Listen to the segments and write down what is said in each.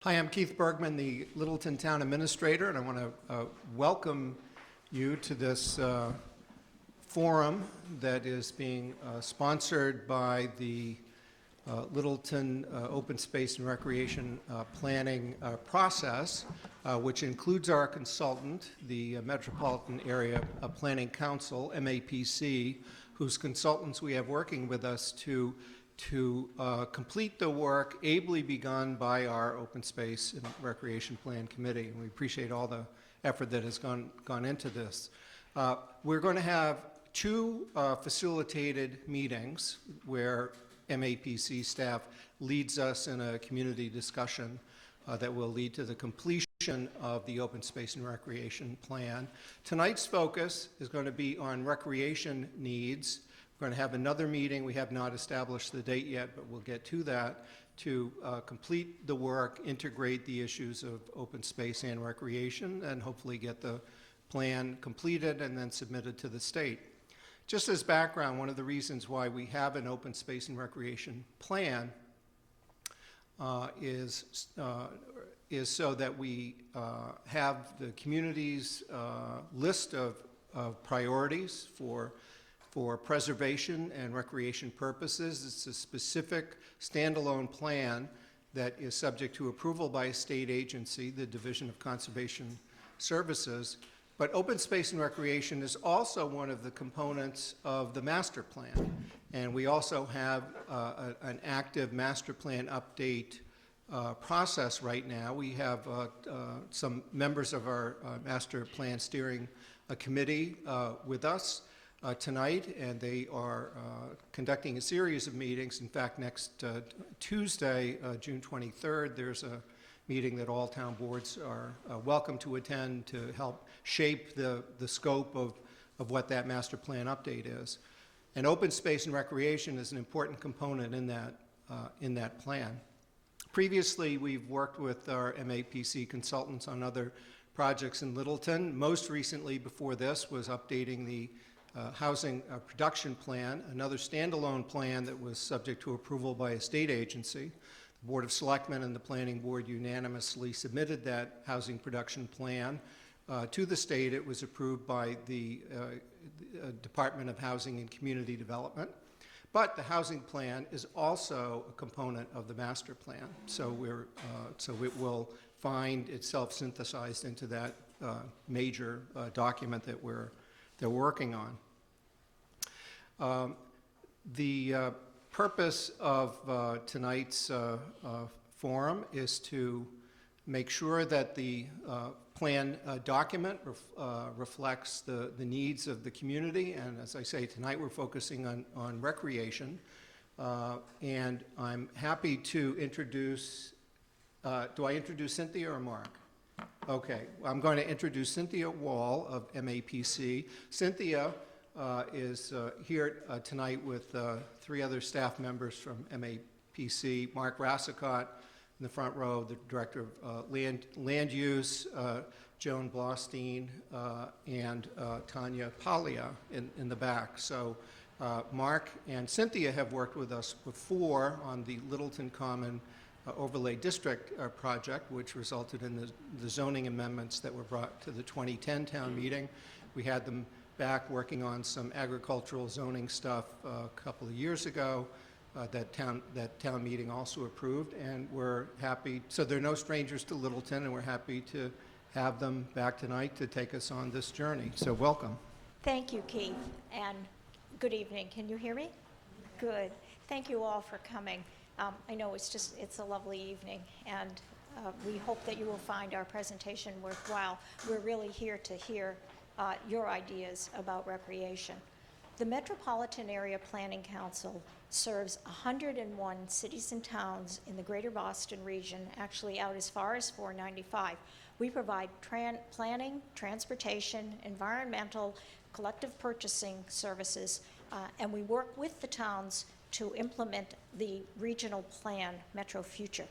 Hi, I'm Keith Bergman, the Littleton Town Administrator, and I want to welcome you to this forum that is being sponsored by the Littleton Open Space and Recreation Planning process, which includes our consultant, the Metropolitan Area Planning Council, MAPC, whose consultants we have working with us to complete the work ably begun by our Open Space and Recreation Plan Committee. And we appreciate all the effort that has gone into this. We're going to have two facilitated meetings where MAPC staff leads us in a community discussion that will lead to the completion of the Open Space and Recreation Plan. Tonight's focus is going to be on recreation needs. We're going to have another meeting. We have not established the date yet, but we'll get to that, to complete the work, integrate the issues of open space and recreation, and hopefully get the plan completed and then submitted to the state. Just as background, one of the reasons why we have an open space and recreation plan is so that we have the community's list of priorities for preservation and recreation purposes. It's a specific standalone plan that is subject to approval by a state agency, the Division of Conservation Services. But open space and recreation is also one of the components of the master plan. And we also have an active master plan update process right now. We have some members of our master plan steering committee with us tonight, and they are conducting a series of meetings. In fact, next Tuesday, June 23rd, there's a meeting that all town boards are welcome to attend to help shape the scope of what that master plan update is. And open space and recreation is an important component in that plan. Previously, we've worked with our MAPC consultants on other projects in Littleton. Most recently, before this, was updating the housing production plan, another standalone plan that was subject to approval by a state agency. The Board of Selectmen and the Planning Board unanimously submitted that housing production plan to the state. It was approved by the Department of Housing and Community Development. But the housing plan is also a component of the master plan. So it will find itself synthesized into that major document that we're working on. The purpose of tonight's forum is to make sure that the plan document reflects the needs of the community. And as I say, tonight we're focusing on recreation. And I'm happy to introduce, do I introduce Cynthia or Mark? Okay, I'm going to introduce Cynthia Wall of MAPC. Cynthia is here tonight with three other staff members from MAPC. Mark Rassicott in the front row, the Director of Land Use, Joan Blostein, and Tanya Palia in the back. So Mark and Cynthia have worked with us before on the Littleton Common Overlay District project, which resulted in the zoning amendments that were brought to the 2010 town meeting. We had them back working on some agricultural zoning stuff a couple of years ago that town meeting also approved, and we're happy. So they're no strangers to Littleton, and we're happy to have them back tonight to take us on this journey. So welcome. Thank you, Keith, and good evening. Can you hear me? Good. Thank you all for coming. I know it's a lovely evening, and we hope that you will find our presentation worthwhile. We're really here to hear your ideas about recreation. The Metropolitan Area Planning Council serves 101 cities and towns in the greater Boston region, actually out as far as 495. We provide planning, transportation, environmental, collective purchasing services, and we work with the towns to implement the regional plan, Metro Future.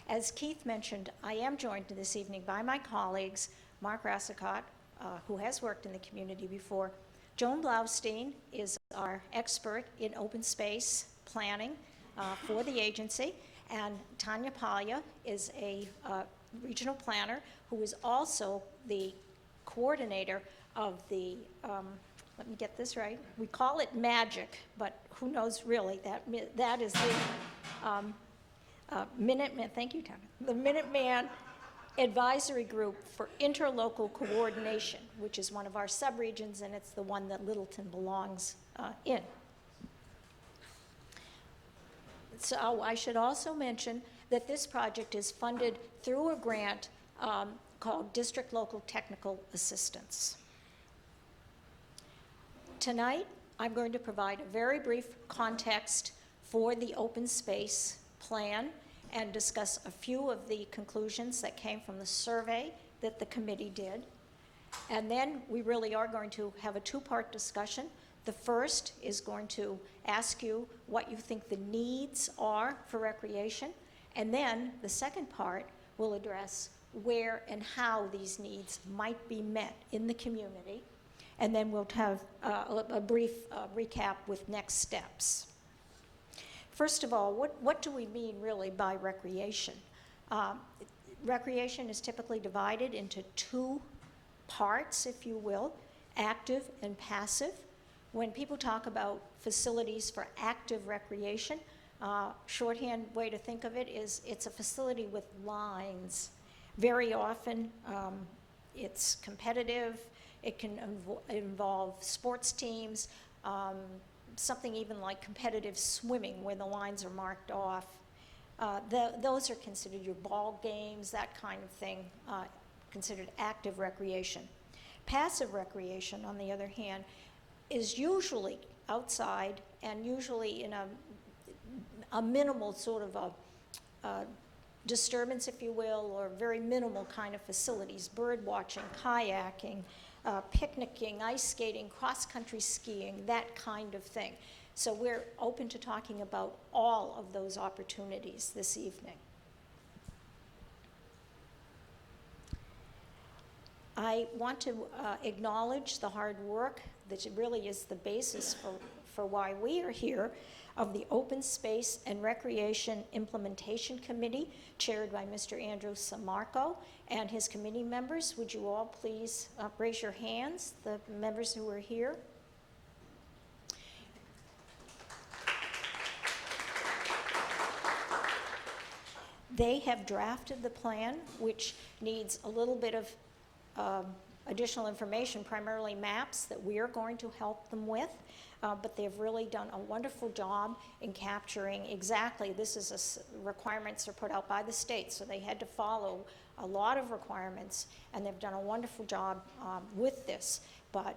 As Keith mentioned, I am joined this evening by my colleagues, Mark Rassicott, who has worked in the community before. Joan Blostein is our expert in open space planning for the agency, And Tanya Palya is a regional planner who is also the coordinator of the, let me get this right, we call it MAGIC, but who knows really, that is the Minuteman, thank you, Tanya, the Minuteman Advisory Group for Interlocal Coordination, which is one of our subregions, and it's the one that Littleton belongs in. So I should also mention that this project is funded through a grant called District Local Technical Assistance. Tonight, I'm going to provide a very brief context for the open space plan and discuss a few of the conclusions that came from the survey that the committee did. And then we really are going to have a two-part discussion. The first is going to ask you what you think the needs are for recreation. And then the second part will address where and how these needs might be met in the community. And then we'll have a brief recap with next steps. First of all, what do we mean really by recreation? Recreation is typically divided into two parts, if you will, active and passive. When people talk about facilities for active recreation, shorthand way to think of it is it's a facility with lines. Very often it's competitive. It can involve sports teams, something even like competitive swimming where the lines are marked off. Those are considered your ball games, that kind of thing, considered active recreation. Passive recreation, on the other hand, is usually outside and usually in a minimal sort of a disturbance, if you will, or very minimal kind of facilities, bird watching, kayaking, picnicking, ice skating, cross-country skiing, that kind of thing. So we're open to talking about all of those opportunities this evening. I want to acknowledge the hard work that really is the basis for why we are here, of the Open Space and Recreation Implementation Committee, chaired by Mr. Andrew Samarco, and his committee members. Would you all please raise your hands, the members who are here? They have drafted the plan, which needs a little bit of additional information, primarily maps that we are going to help them with. But they've really done a wonderful job in capturing exactly, this is requirements are put out by the state, so they had to follow a lot of requirements, and they've done a wonderful job with this, but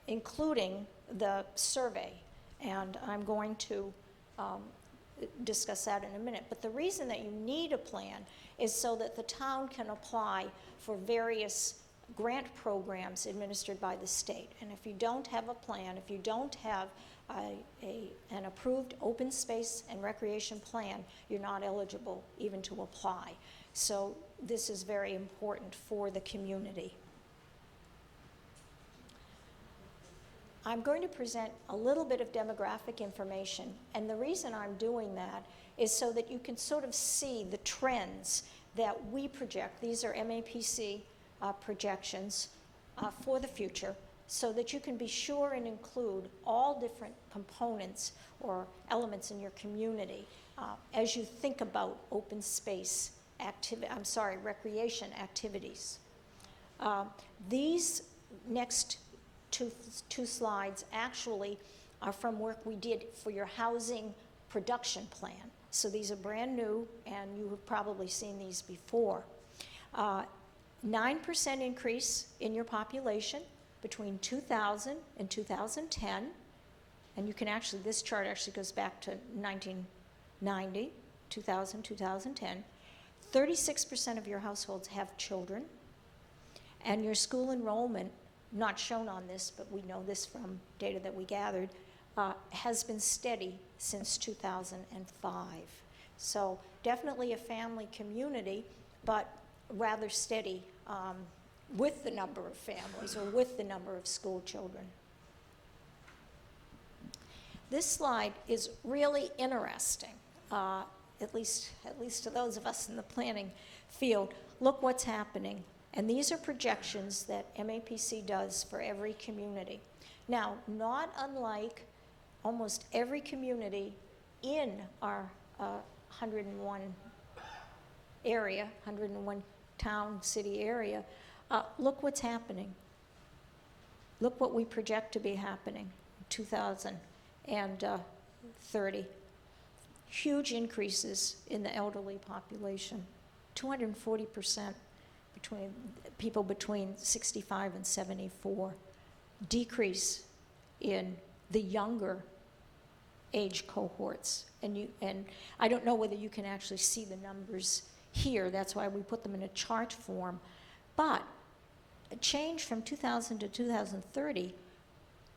including the survey, and I'm going to discuss that in a minute. But the reason that you need a plan is so that the town can apply for various grant programs administered by the state. And if you don't have a plan, if you don't have an approved open space and recreation plan, you're not eligible even to apply. So this is very important for the community. I'm going to present a little bit of demographic information, and the reason I'm doing that is so that you can sort of see the trends that we project. These are MAPC projections for the future, so that you can be sure and include all different components or elements in your community as you think about open space recreation activities. These next two slides actually are from work we did for your housing production plan. So these are brand new, and you have probably seen these before. 9% increase in your population between 2000 and 2010. And you can actually, this chart actually goes back to 1990, 2000, 2010. 36% of your households have children. And your school enrollment, not shown on this, but we know this from data that we gathered, has been steady since 2005. So definitely a family community, but rather steady with the number of families or with the number of school children. This slide is really interesting. at least to those of us in the planning field, look what's happening. And these are projections that MAPC does for every community. Now, not unlike almost every community in our 101 area, 101 town, city area, look what's happening. Look what we project to be happening in 2030. Huge increases in the elderly population, 240% between people between 65 and 74. Decrease in the younger age cohorts. And I don't know whether you can actually see the numbers here. That's why we put them in a chart form. But a change from 2000 to 2030,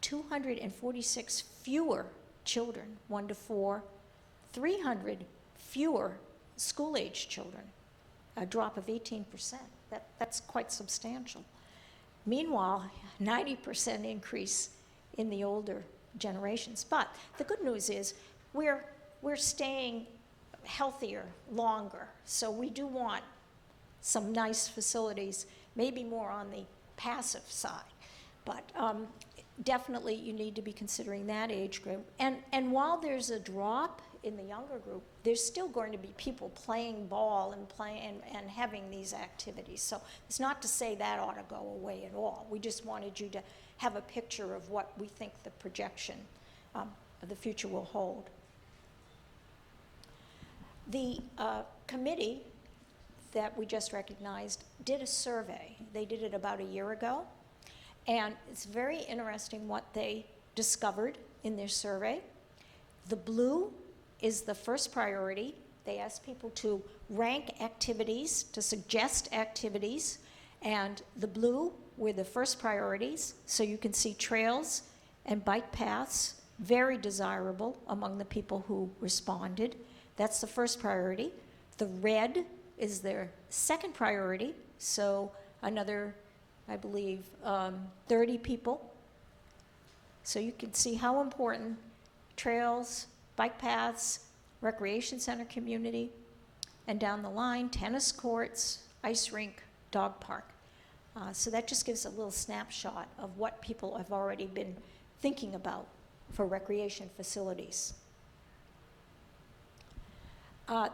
246 fewer children, 1 to 4, 300 fewer school-age children, a drop of 18%. That's quite substantial. Meanwhile, 90% increase in the older generations. But the good news is we're staying healthier longer. So we do want some nice facilities, maybe more on the passive side. But definitely you need to be considering that age group. And while there's a drop in the younger group, there's still going to be people playing ball and having these activities. So it's not to say that ought to go away at all. We just wanted you to have a picture of what we think the projection of the future will hold. The committee that we just recognized did a survey. They did it about a year ago. And it's very interesting what they discovered in their survey. The blue is the first priority. They asked people to rank activities, to suggest activities, and the blue were the first priorities. So you can see trails and bike paths, very desirable among the people who responded. That's the first priority. The red is their second priority, so another, I believe, 30 people. So you can see how important trails, bike paths, recreation center community, and down the line, tennis courts, ice rink, dog park. So that just gives a little snapshot of what people have already been thinking about for recreation facilities.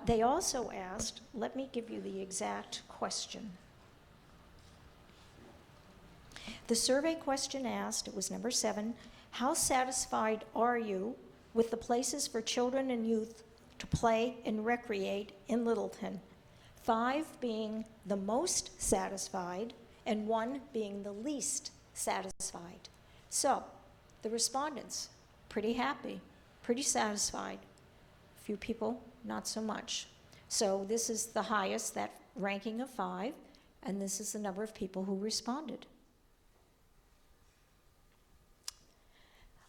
They also asked, let me give you the exact question. The survey question asked, it was number 7, how satisfied are you with the places for children and youth to play and recreate in Littleton? 5 being the most satisfied and 1 being the least satisfied. So the respondents, pretty happy, pretty satisfied. A few people, not so much. So this is the highest, that ranking of 5, and this is the number of people who responded.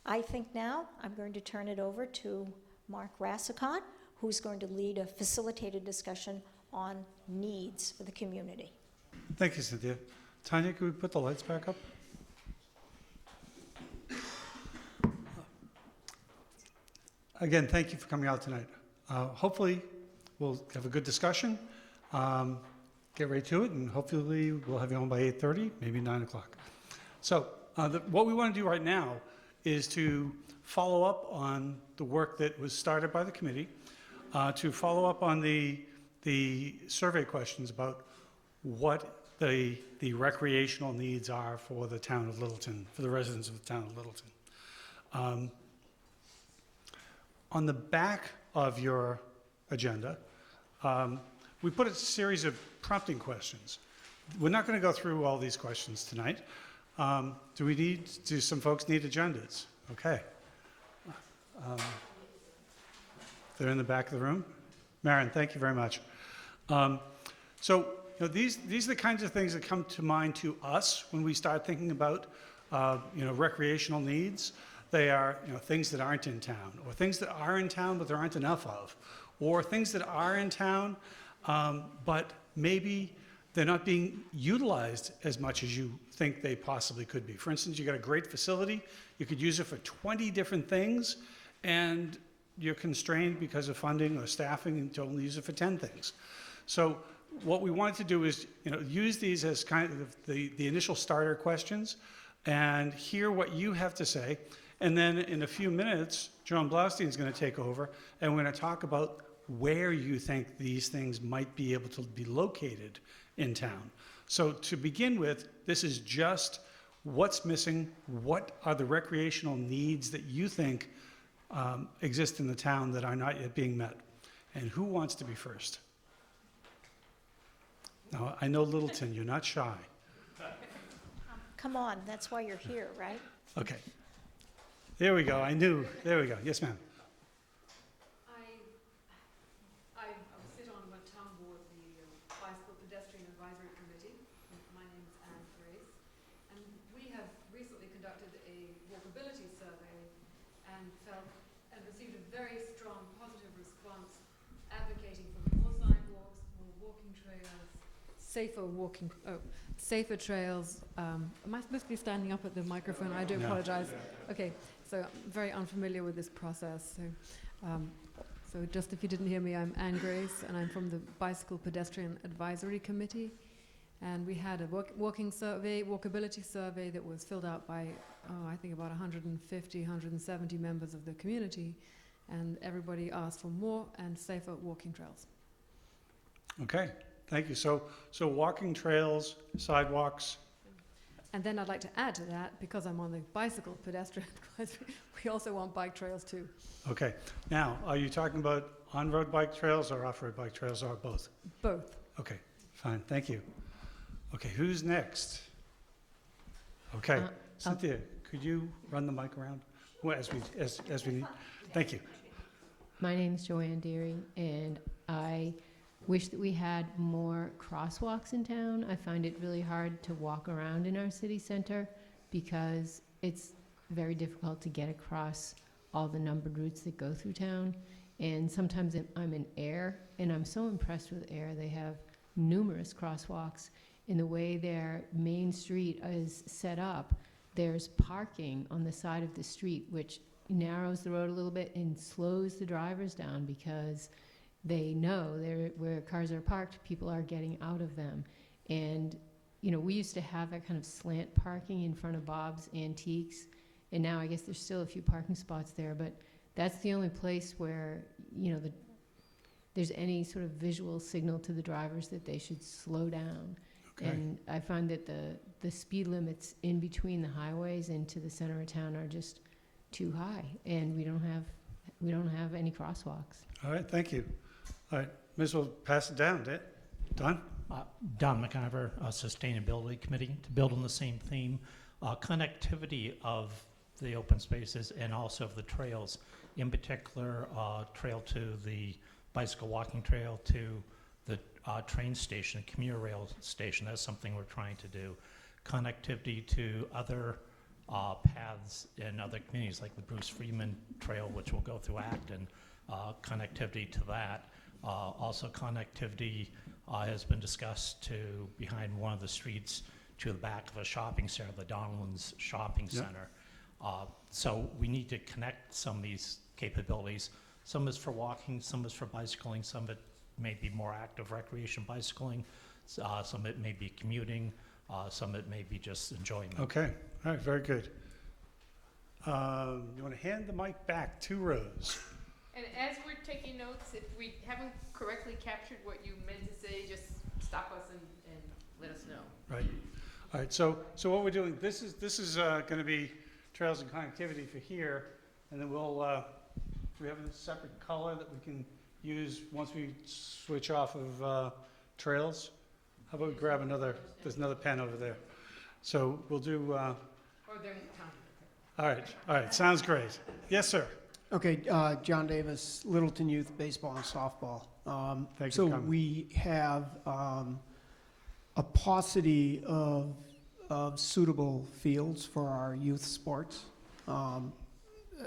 I think now I'm going to turn it over to Mark Rassicott, who's going to lead a facilitated discussion on needs for the community. Thank you, Cynthia. Tanya, can we put the lights back up? Again, thank you for coming out tonight. Hopefully, we'll have a good discussion, get right to it, and hopefully we'll have you home by 8:30, maybe 9 o'clock. So what we want to do right now is to follow up on the work that was started by the committee, to follow up on the survey questions about what the recreational needs are for the town of Littleton, for the residents of the town of Littleton. On the back of your agenda, we put a series of prompting questions. We're not going to go through all these questions tonight. Do some folks need agendas? Okay. They're in the back of the room. Marin, thank you very much. These are the kinds of things that come to mind to us when we start thinking about recreational needs. They are things that aren't in town, or things that are in town but there aren't enough of, or things that are in town but maybe they're not being utilized as much as you think they possibly could be. For instance, you got a great facility, you could use it for 20 different things, and you're constrained because of funding or staffing and to only use it for 10 things. So what we wanted to do is, use these as kind of the initial starter questions and hear what you have to say. And then in a few minutes, John Blaustein is going to take over, and we're going to talk about where you think these things might be able to be located in town. So to begin with, this is just what's missing, what are the recreational needs that you think exist in the town that are not yet being met, and who wants to be first? Now, I know Littleton, you're not shy. Come on, that's why you're here, right? Okay. There we go, I knew, there we go. Yes, ma'am. I sit on the town board, the Bicycle Pedestrian Advisory Committee. My name is Anne Grace. And we have recently conducted a walkability survey and received a very strong positive response advocating for more sidewalks, more walking trails, safer trails. Am I supposed to be standing up at the microphone? I do apologize. Okay, so I'm very unfamiliar with this process. So just if you didn't hear me, I'm Anne Grace, and I'm from the Bicycle Pedestrian Advisory Committee. And we had a walkability survey that was filled out by, I think about 150, 170 members of the community. And everybody asked for more and safer walking trails. Okay, thank you. So walking trails, sidewalks. And then I'd like to add to that, because I'm on the Bicycle Pedestrian Advisory, we also want bike trails too. Okay, now, are you talking about on-road bike trails or off-road bike trails, or both? Both. Okay, fine, thank you. Okay, who's next? Okay, Cynthia, could you run the mic around? Well, as we need. Thank you. My name is Joanne Deering, and I wish that we had more crosswalks in town. I find it really hard to walk around in our city center because it's very difficult to get across all the numbered routes that go through town. And sometimes I'm in Air, and I'm so impressed with Air. They have numerous crosswalks. In the way their main street is set up, there's parking on the side of the street, which narrows the road a little bit and slows the drivers down because they know where cars are parked, people are getting out of them. And, we used to have that kind of slant parking in front of Bob's Antiques, and now I guess there's still a few parking spots there, but that's the only place where, there's any sort of visual signal to the drivers that they should slow down. Okay. And I find that the speed limits in between the highways and to the center of town are just too high, and we don't have any crosswalks. All right, thank you. All right, Ms. will pass it down. Don? Don McIver, Sustainability Committee, to build on the same theme. Connectivity of the open spaces and also of the trails, in particular, trail to the bicycle walking trail to the train station, commuter rail station. That's something we're trying to do. Connectivity to other paths in other communities, like the Bruce Freeman Trail, which will go through Acton, connectivity to that. Also connectivity has been discussed to behind one of the streets to the back of a shopping center, the Donlands Shopping Center. So we need to connect some of these capabilities. Some is for walking, some is for bicycling, some of it may be more active recreation bicycling, some of it may be commuting, some of it may be just enjoyment. Okay, all right, very good. You want to hand the mic back 2 rows. And as we're taking notes, if we haven't correctly captured what you meant to say, just stop us and let us know. Right. All right, so what we're doing, this is going to be trails and connectivity for here, and then we have a separate color that we can use once we switch off of trails. How about we grab there's another pen over there. So we'll do, Or then all right, sounds great. Yes, sir. Okay, John Davis, Littleton Youth Baseball and Softball. Thank you So for coming. we have a paucity of suitable fields for our youth sports.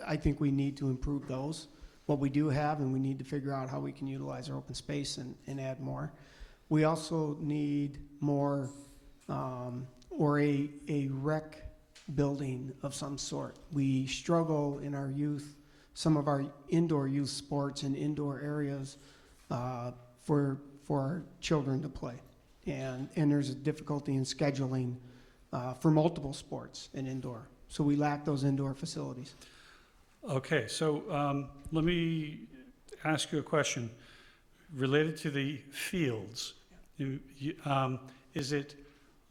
I think we need to improve those. What we do have, and we need to figure out how we can utilize our open space and add more. We also need more, or a rec building of some sort. We struggle in our youth some of our indoor youth sports and indoor areas for our children to play. And there's a difficulty in scheduling for multiple sports and indoor. So we lack those indoor facilities. Okay, so let me ask you a question related to the fields. Is it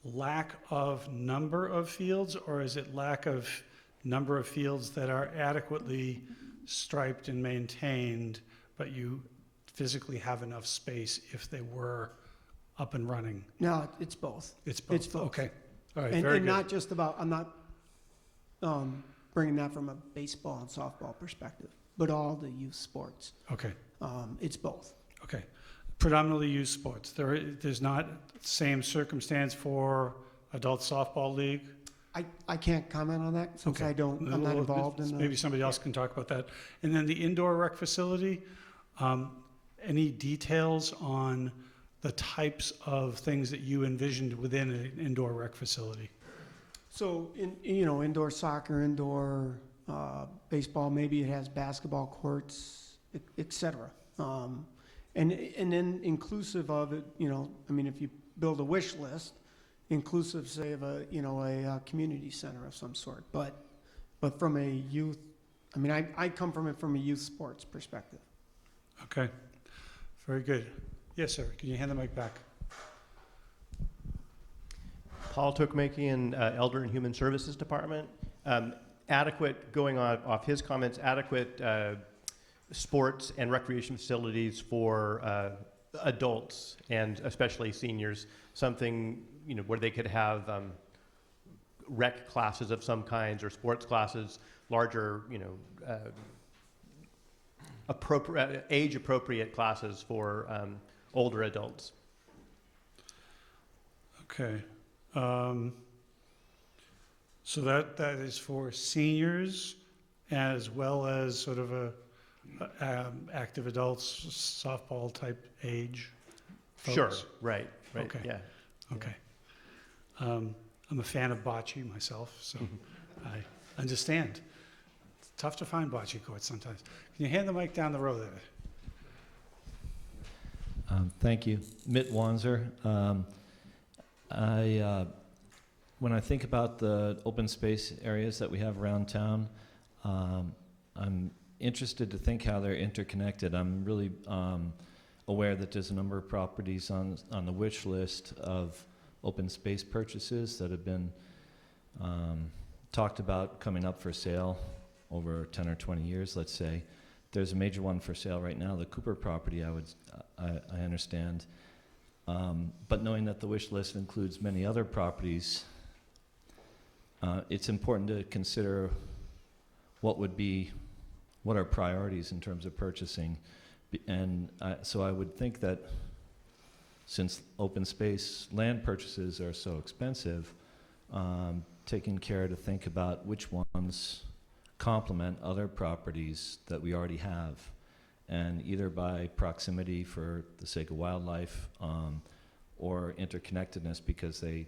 lack of number of fields, or is it lack of number of fields that are adequately striped and maintained, but you physically have enough space if they were up and running? No, it's both. It's both. It's both. Okay. All right. And Very good. not just about, I'm not bringing that from a baseball and softball perspective, but all the youth sports. Okay. It's both. Okay. Predominantly used sports. There's not same circumstance for adult softball league. I can't comment on that since Okay. I'm not Well, involved in the. Maybe somebody else can talk about that. And then the indoor rec facility, any details on the types of things that you envisioned within an indoor rec facility? So, indoor soccer, indoor baseball, maybe it has basketball courts, et cetera. And then inclusive of it, if you build a wish list, inclusive, say, of a community center of some sort. But from a youth, I come from it from a youth sports perspective. Okay. Very good. Yes, sir. Can you hand the mic back? Paul Tookmakian, Elder and Human Services Department. Adequate, going off his comments, adequate sports and recreation facilities for adults and especially seniors. Something, where they could have rec classes of some kinds or sports classes, larger, age-appropriate classes for older adults. Okay. So that is for seniors as well as sort of a active adults, softball type age folks? Sure, right, Okay. yeah. Okay. I'm a fan of bocce myself, so I understand. It's tough to find bocce courts sometimes. Can you hand the mic down the row there? Thank you. Mitt Wanzer. When I think about the open space areas that we have around town, I'm interested to think how they're interconnected. I'm really aware that there's a number of properties on the wish list of open space purchases that have been talked about coming up for sale over 10 or 20 years, let's say. There's a major one for sale right now, the Cooper property, I understand. But knowing that the wish list includes many other properties, it's important to consider what are priorities in terms of purchasing. And so I would think that since open space land purchases are so expensive, taking care to think about which ones complement other properties that we already have, and either by proximity for the sake of wildlife or interconnectedness because they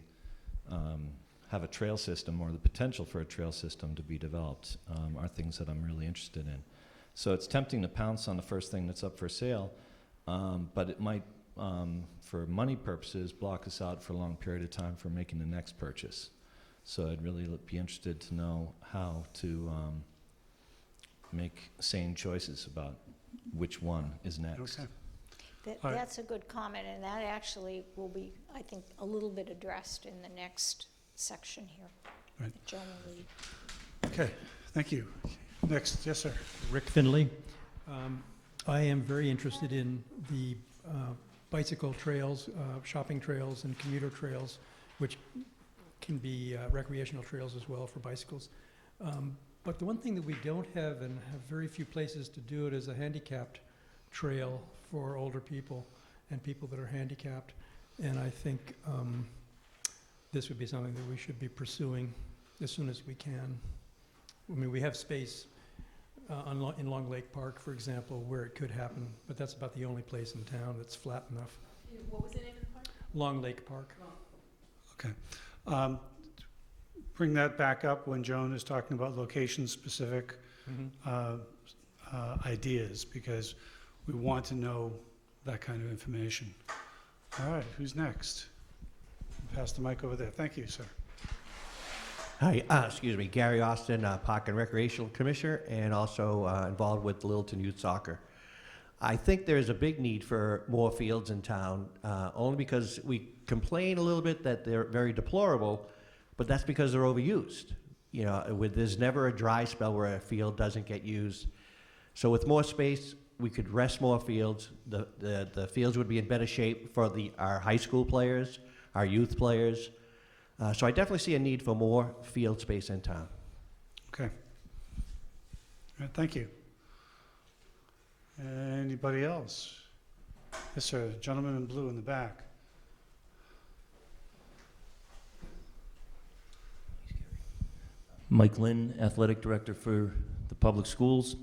have a trail system or the potential for a trail system to be developed are things that I'm really interested in. So it's tempting to pounce on the first thing that's up for sale, but it might, for money purposes, block us out for a long period of time from making the next purchase. So I'd really be interested to know how to make sane choices about which one is next. Okay. That, All right. that's a good comment, and that actually will be, I think, a little bit addressed in the next section here. Right. that Joan will lead. Okay, thank you. Next, yes, sir. Rick Finley. I am very interested in the bicycle trails, shopping trails, and commuter trails, which can be recreational trails as well for bicycles. But the one thing that we don't have and have very few places to do it is a handicapped trail for older people and people that are handicapped. And I think this would be something that we should be pursuing as soon as we can. I mean, we have space in Long Lake Park, for example, where it could happen, but that's about the only place in town that's flat enough. What was the name of the park? Long Lake Park. Okay. Bring that back up when Joan is talking about location-specific ideas, because we want to know that kind of information. All right, who's next? Pass the mic over there. Thank you, sir. Hi, excuse me, Gary Austin, Park and Recreational Commissioner, and also involved with Littleton Youth Soccer. I think there's a big need for more fields in town, only because we complain a little bit that they're very deplorable, but that's because they're overused. You know, there's never a dry spell where a field doesn't get used. So with more space, we could rest more fields. The fields would be in better shape for our high school players, our youth players. So I definitely see a need for more field space in town. Okay. All right, thank you. Anybody else? Yes, sir. Gentleman in blue in the back. Mike Lynn, Athletic Director for the Public Schools.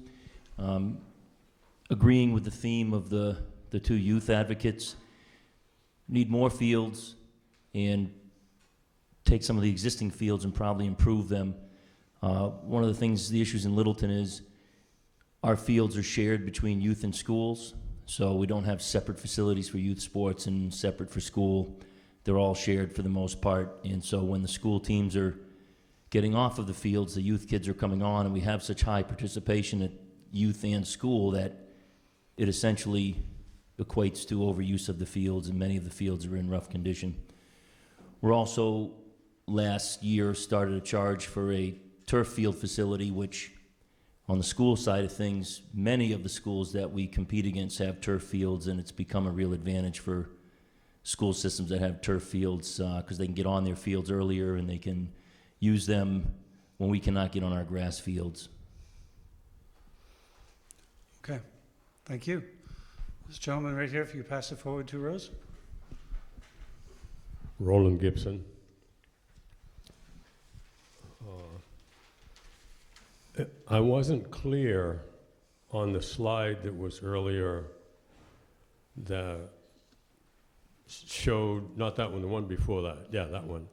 Agreeing with the theme of the two youth advocates, need more fields and take some of the existing fields and probably improve them. One of the things, the issues in Littleton is our fields are shared between youth and schools, so we don't have separate facilities for youth sports and separate for school. They're all shared for the most part, and so when the school teams are getting off of the fields, the youth kids are coming on, and we have such high participation at youth and school that it essentially equates to overuse of the fields, and many of the fields are in rough condition. We're also, last year, started a charge for a turf field facility, which on the school side of things, many of the schools that we compete against have turf fields, and it's become a real advantage for school systems that have turf fields because they can get on their fields earlier and they can use them when we cannot get on our grass fields. Okay, thank you. This gentleman right here, if you pass it forward 2 rows. Roland Gibson. I wasn't clear on the slide that was earlier that showed, not that one, the one before that. Yeah, that one.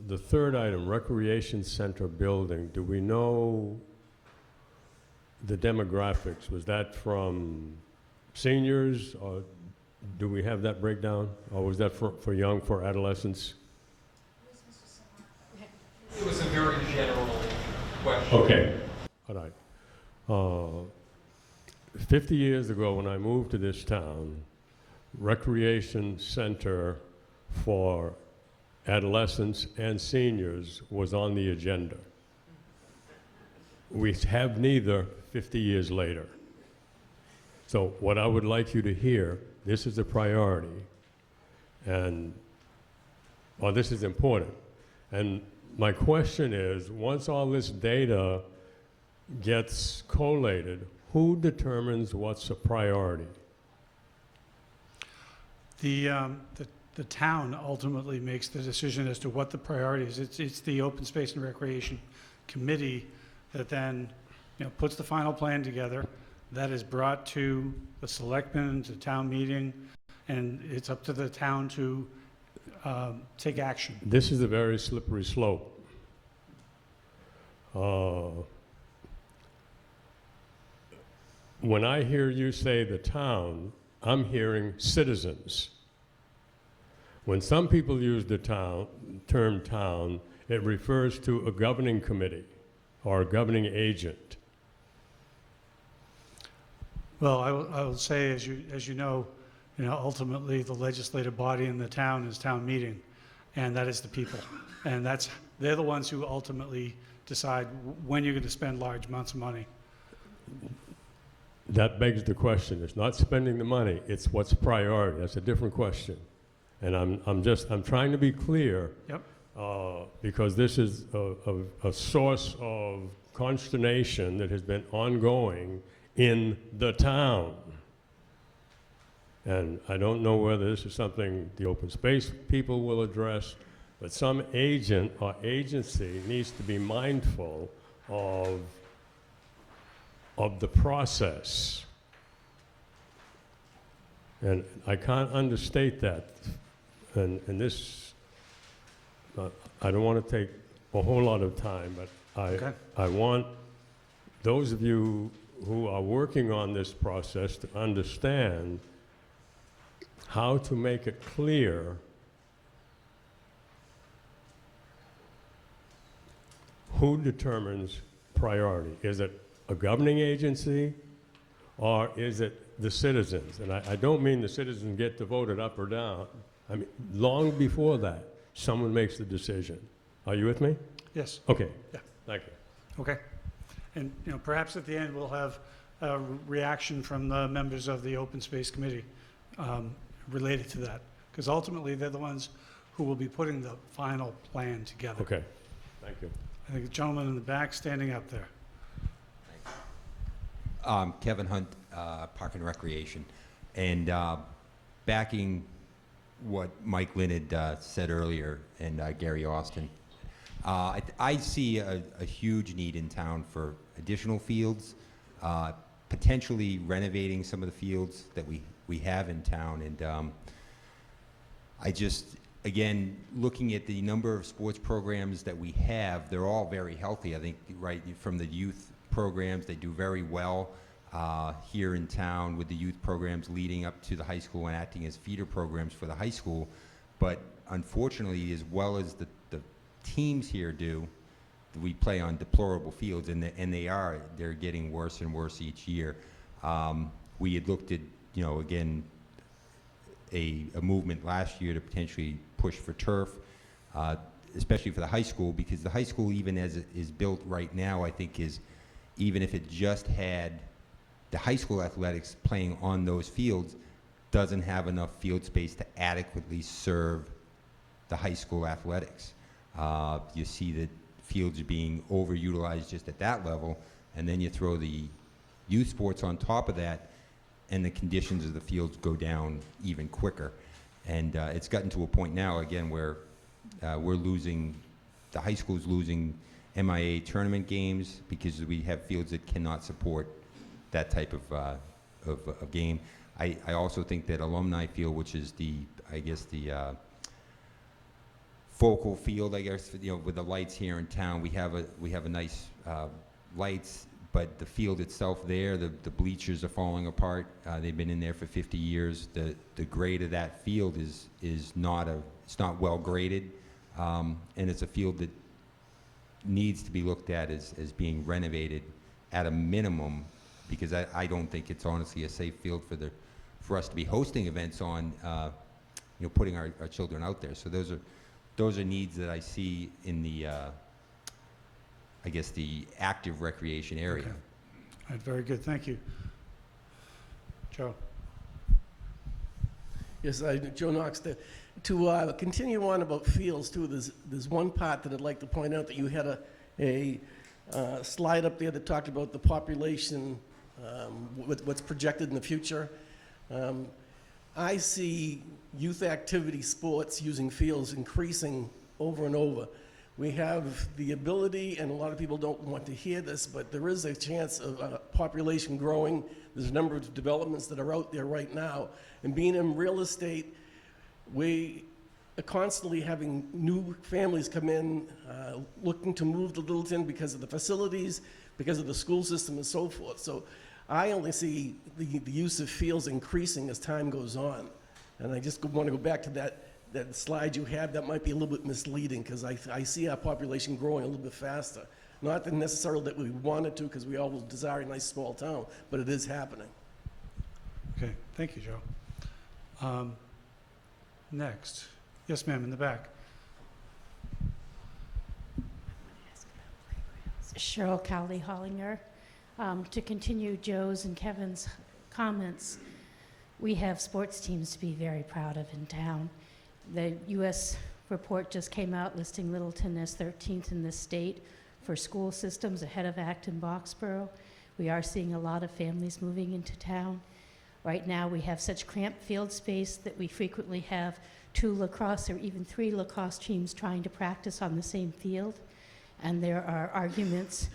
The third item, Recreation Center building. Do we know the demographics? Was that from seniors, or do we have that breakdown? Or was that for adolescents? It was a very general question. Okay, all right. 50 years ago when I moved to this town, Recreation Center for adolescents and seniors was on the agenda. We have neither 50 years later. So what I would like you to hear, this is a priority, and, or this is important. And my question is, once all this data gets collated, who determines what's a priority? The town ultimately makes the decision as to what the priority is. It's the Open Space and Recreation Committee that then, puts the final plan together. That is brought to the selectmen, to town meeting, and it's up to the town to take action. This is a very slippery slope. When I hear you say the town, I'm hearing citizens. When some people use the term town, it refers to a governing committee or a governing agent. Well, I will say, as you know, ultimately the legislative body in the town is town meeting, and that is the people, and they're the ones who ultimately decide when you're going to spend large amounts of money. That begs the question. It's not spending the money, it's what's priority. That's a different question. And I'm trying to be clear. Yep. Because this is a source of consternation that has been ongoing in the town. And I don't know whether this is something the open space people will address, but some agent or agency needs to be mindful of the process. And I can't understate that. And this, I don't want to take a whole lot of time, but I want those of you who are working on this process to understand how to make it clear who determines priority. Is it a governing agency or is it the citizens? And I don't mean the citizens get to vote it up or down. I mean, long before that, someone makes the decision. Are you with me? Yes. Okay. Yeah. Thank you. Okay. And, perhaps at the end, we'll have a reaction from the members of the Open Space Committee related to that, because ultimately, they're the ones who will be putting the final plan together. Okay. Thank you. I think the gentleman in the back standing up there. Kevin Hunt, Park and Recreation. And backing what Mike Lynn had said earlier and Gary Austin, I see a huge need in town for additional fields, potentially renovating some of the fields that we have in town. And I just, again, looking at the number of sports programs that we have, they're all very healthy. I think, right, from the youth programs, they do very well here in town with the youth programs leading up to the high school and acting as feeder programs for the high school. But unfortunately, as well as the teams here do, we play on deplorable fields, and they're getting worse and worse each year. We had looked at, again, a movement last year to potentially push for turf, especially for the high school, because the high school, even as it is built right now, I think even if it just had the high school athletics playing on those fields, doesn't have enough field space to adequately serve the high school athletics. You see that fields are being overutilized just at that level, and then you throw the youth sports on top of that, and the conditions of the fields go down even quicker. And it's gotten to a point now, again, where the high school's losing MIA tournament games because we have fields that cannot support that type of game. I also think that Alumni Field, which is the focal field, with the lights here in town, we have a nice lights, but the field itself there, the bleachers are falling apart. They've been in there for 50 years. The grade of that field is not well graded, and it's a field that needs to be looked at as being renovated at a minimum, because I don't think it's honestly a safe field for us to be hosting events on, putting our children out there. So those are needs that I see in the the active recreation area. Okay. All right, very good, thank you. Joe. Yes, Joe Knox. To continue on about fields too, there's one part that I'd like to point out, that you had a slide up there that talked about the population, what's projected in the future. I see youth activity sports using fields increasing over and over. We have the ability, and a lot of people don't want to hear this, but there is a chance of population growing. There's a number of developments that are out there right now. And being in real estate, we are constantly having new families come in, looking to move to Littleton because of the facilities, because of the school system and so forth. So I only see the use of fields increasing as time goes on. And I just want to go back to that slide you have. That might be a little bit misleading, because I see our population growing a little bit faster. Not that necessarily that we wanted to, because we all desire a nice small town, but it is happening. Okay, thank you, Joe. Next. Yes, ma'am, in the back. Cheryl Cowley Hollinger. To continue Joe's and Kevin's comments, we have sports teams to be very proud of in town. The U.S. report just came out listing Littleton as 13th in the state for school systems, ahead of Acton, Boxborough. We are seeing a lot of families moving into town. Right now we have such cramped field space that we frequently have 2 lacrosse or even 3 lacrosse teams trying to practice on the same field. And there are arguments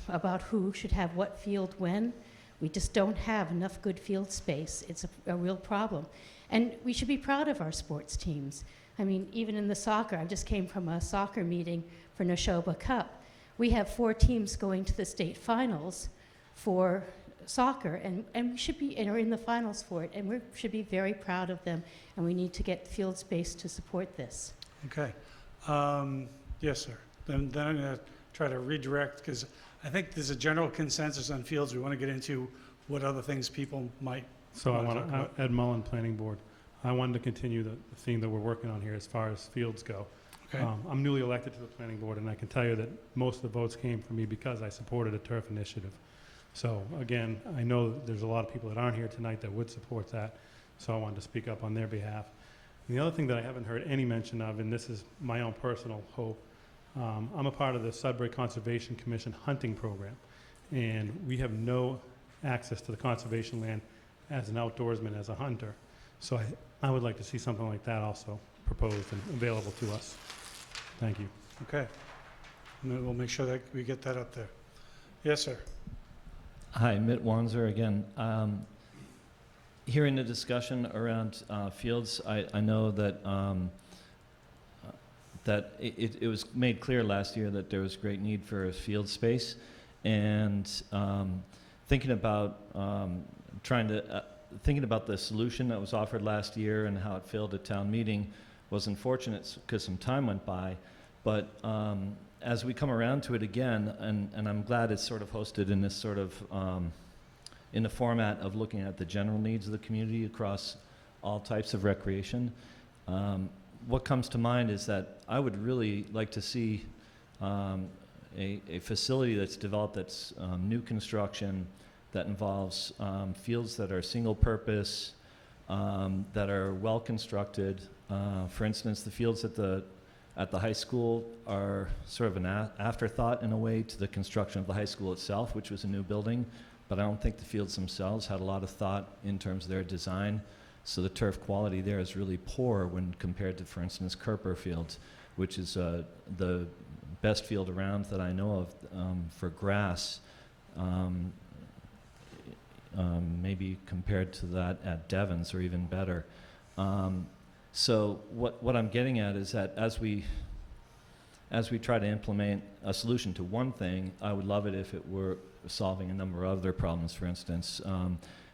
about who should have what field when. We just don't have enough good field space. It's a real problem. And we should be proud of our sports teams. I mean, even in the soccer, I just came from a soccer meeting for Neshoba Cup. We have 4 teams going to the state finals for soccer, and we should be, and are in the finals for it, and we should be very proud of them, and we need to get field space to support this. Okay. Yes, sir. Then I'm going to try to redirect, because I think there's a general consensus on fields. We want to get into what other things people might So I wanna want talk to, about. Ed Mullen, Planning Board. I wanted to continue the theme that we're working on here as far as fields go. Okay. I'm newly elected to the Planning Board, and I can tell you that most of the votes came from me because I supported a turf initiative. So again, I know that there's a lot of people that aren't here tonight that would support that, so I wanted to speak up on their behalf. And the other thing that I haven't heard any mention of, and this is my own personal hope, I'm a part of the Sudbury Conservation Commission hunting program, and we have no access to the conservation land as an outdoorsman, as a hunter. So I would like to see something like that also proposed and available to us. Thank you. Okay. And then we'll make sure that we get that up there. Yes, sir. Hi, Mitt Wanzer again. Hearing the discussion around fields, I know that that it was made clear last year that there was great need for field space, and thinking about thinking about the solution that was offered last year and how it failed at town meeting was unfortunate because some time went by, but as we come around to it again, and I'm glad it's sort of hosted in this sort of in the format of looking at the general needs of the community across all types of recreation. What comes to mind is that I would really like to see a facility that's developed that's new construction, that involves fields that are single purpose, that are well constructed. For instance, the fields at the high school are sort of an afterthought in a way to the construction of the high school itself, which was a new building, but I don't think the fields themselves had a lot of thought in terms of their design. So the turf quality there is really poor when compared to, for instance, Kerper Field, which is the best field around that I know of for grass, maybe compared to that at Devon's or even better. So what I'm getting at is that as we try to implement a solution to one thing, I would love it if it were solving a number of other problems. For instance,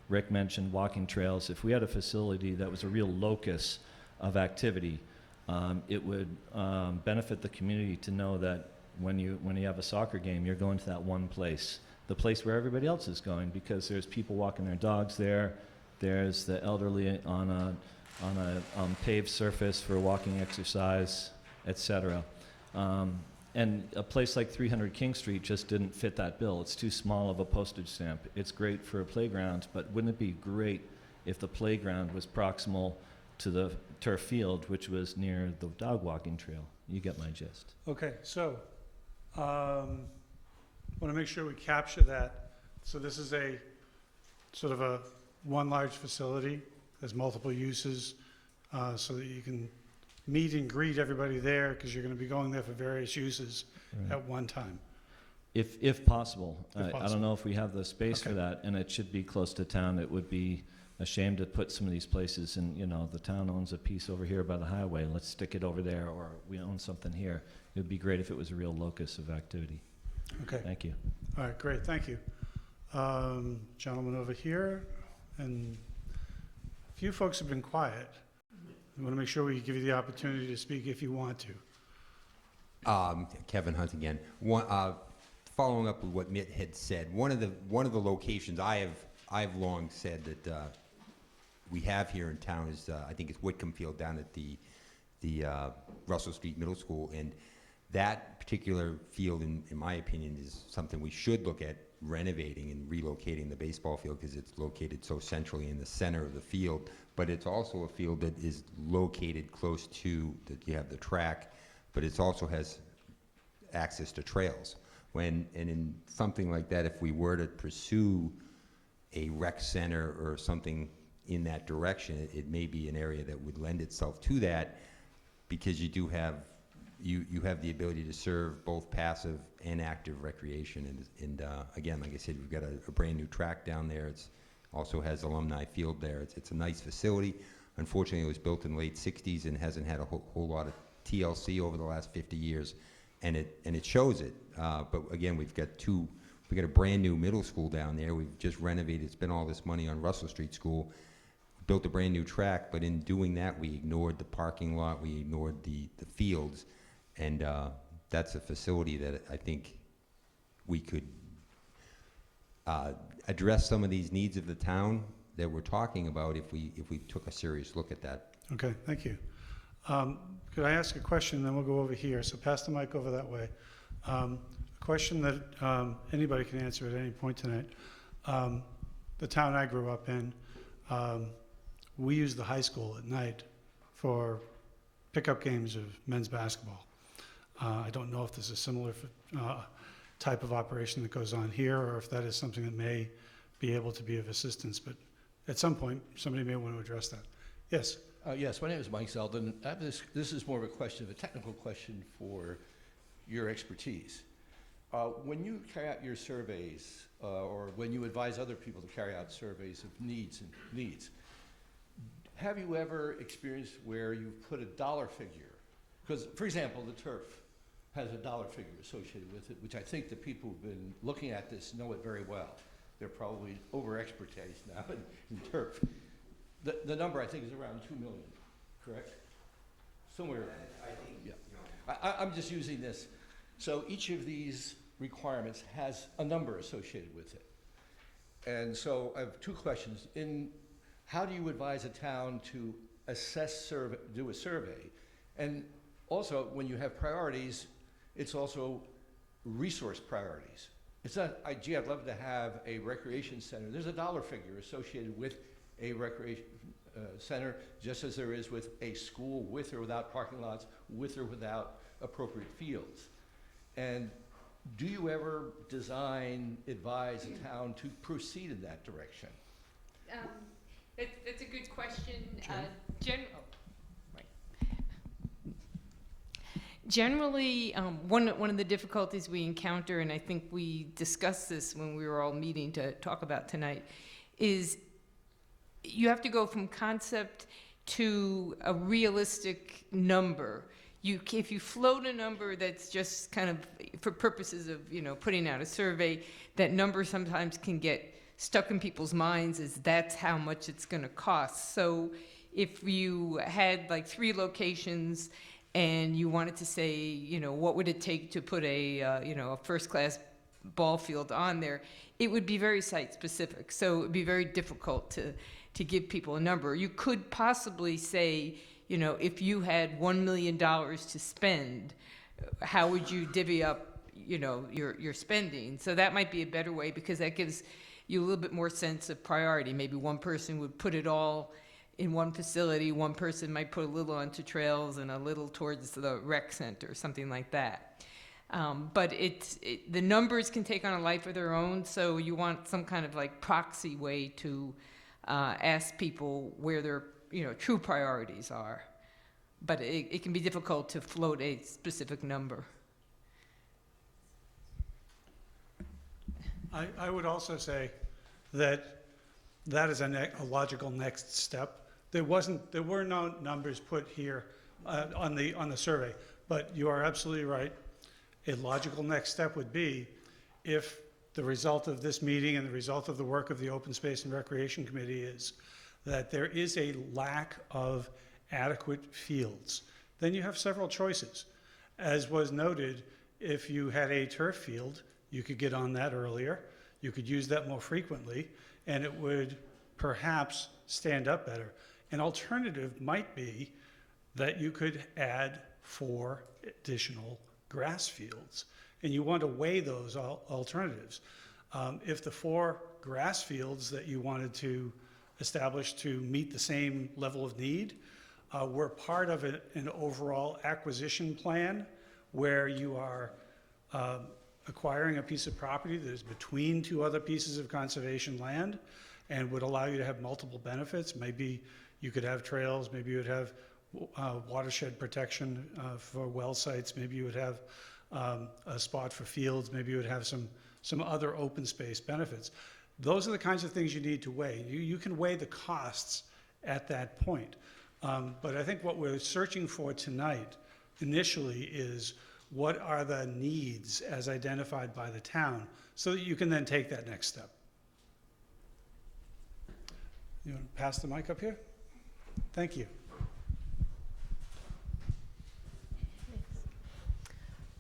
Rick mentioned walking trails. If we had a facility that was a real locus of activity, it would benefit the community to know that when you have a soccer game, you're going to that one place, the place where everybody else is going, because there's people walking their dogs there, there's the elderly on a paved surface for walking exercise, etc. And a place like 300 King Street just didn't fit that bill. It's too small of a postage stamp. It's great for a playground, but wouldn't it be great if the playground was proximal to the turf field, which was near the dog walking trail? You get my gist. Okay, so want to make sure we capture that. So this is a sort of a one large facility. There's multiple uses, so that you can meet and greet everybody there, because you're going to be going there for various uses at one time. If possible. If I don't know if we have the space for that, and it should be close to town. It would be a shame to put some of these places in, the town owns a piece over here by the highway, let's stick it over there, or we own something here. It would be great if it was a real locus of activity. Okay. Thank you. All right, great, thank you. Gentleman over here, and a few folks have been quiet. I want to make sure we give you the opportunity to speak if you want to. Kevin Hunt again. Following up with what Mitt had said, one of the locations I've long said that we have here in town is I think it's Whitcomb Field down at the Russell Street Middle School, and that particular field, in my opinion, is something we should look at renovating and relocating the baseball field, because it's located so centrally in the center of the field. But it's also a field that is located close to you have the track, but it also has access to trails. And in something like that, if we were to pursue a rec center or something in that direction, it may be an area that would lend itself to that, because you do have you have the ability to serve both passive and active recreation. And again, like I said, we've got a brand new track down there. It's also has alumni field there. It's a nice facility. Unfortunately, it was built in the late 60s and hasn't had a whole lot of TLC over the last 50 years. and it shows it. But again, we got a brand new middle school down there. We've just renovated, spent all this money on Russell Street School, built a brand new track, but in doing that, we ignored the parking lot, we ignored the fields, and that's a facility that I think we could address some of these needs of the town that we're talking about if we took a serious look at that. Okay, thank you. Could I ask a question, then we'll go over here. So pass the mic over that way. A question that anybody can answer at any point tonight. The town I grew up in, we used the high school at night for pickup games of men's basketball. I don't know if there's a similar type of operation that goes on here, or if that is something that may be able to be of assistance, but at some point, somebody may want to address that. Yes? Yes, my name is Mike Zeldin. I have this is more of a question, a technical question for your expertise. When you carry out your surveys, or when you advise other people to carry out surveys of needs, have you ever experienced where you've put a dollar figure? Because, for example, the turf has a dollar figure associated with it, which I think the people who've been looking at this know it very well. They're probably over-expertised now in turf. The number, I think, is around 2 million, correct? Somewhere around. I think, yeah. I'm just using this. So each of these requirements has a number associated with it. And so I have two questions. How do you advise a town to do a survey? And also, when you have priorities, it's also resource priorities. It's not, gee, I'd love to have a recreation center. There's a dollar figure associated with a recreation center, just as there is with a school, with or without parking lots, with or without appropriate fields. And do you ever advise a town to proceed in that direction? That's a good question. Generally, one of the difficulties we encounter, and I think we discussed this when we were all meeting to talk about tonight, is you have to go from concept to a realistic number. If you float a number that's just kind of for purposes of putting out a survey, that number sometimes can get stuck in people's minds as that's how much it's going to cost. So if you had like 3 locations and you wanted to say, what would it take to put a first-class ball field on there, it would be very site-specific. So it would be very difficult to give people a number. You could possibly say, if you had $1 million to spend, how would you divvy up, your spending? So that might be a better way, because that gives you a little bit more sense of priority. Maybe one person would put it all in one facility, one person might put a little onto trails and a little towards the rec center, something like that. But the numbers can take on a life of their own, so you want some kind of like proxy way to ask people where their true priorities are. But it can be difficult to float a specific number. I would also say that is a logical next step. There were no numbers put here on the survey, but you are absolutely right. A logical next step would be if the result of this meeting and the result of the work of the Open Space and Recreation Committee is that there is a lack of adequate fields, then you have several choices. As was noted, if you had a turf field, you could get on that earlier, you could use that more frequently, and it would perhaps stand up better. An alternative might be that you could add 4 additional grass fields, and you want to weigh those alternatives. If the 4 grass fields that you wanted to establish to meet the same level of need were part of an overall acquisition plan where you are acquiring a piece of property that is between 2 other pieces of conservation land and would allow you to have multiple benefits. Maybe you could have trails, maybe you would have watershed protection for well sites, maybe you would have a spot for fields, maybe you would have some other open space benefits. Those are the kinds of things you need to weigh. You can weigh the costs at that point. But I think what we're searching for tonight initially is what are the needs as identified by the town, so that you can then take that next step. You want to pass the mic up here? Thank you.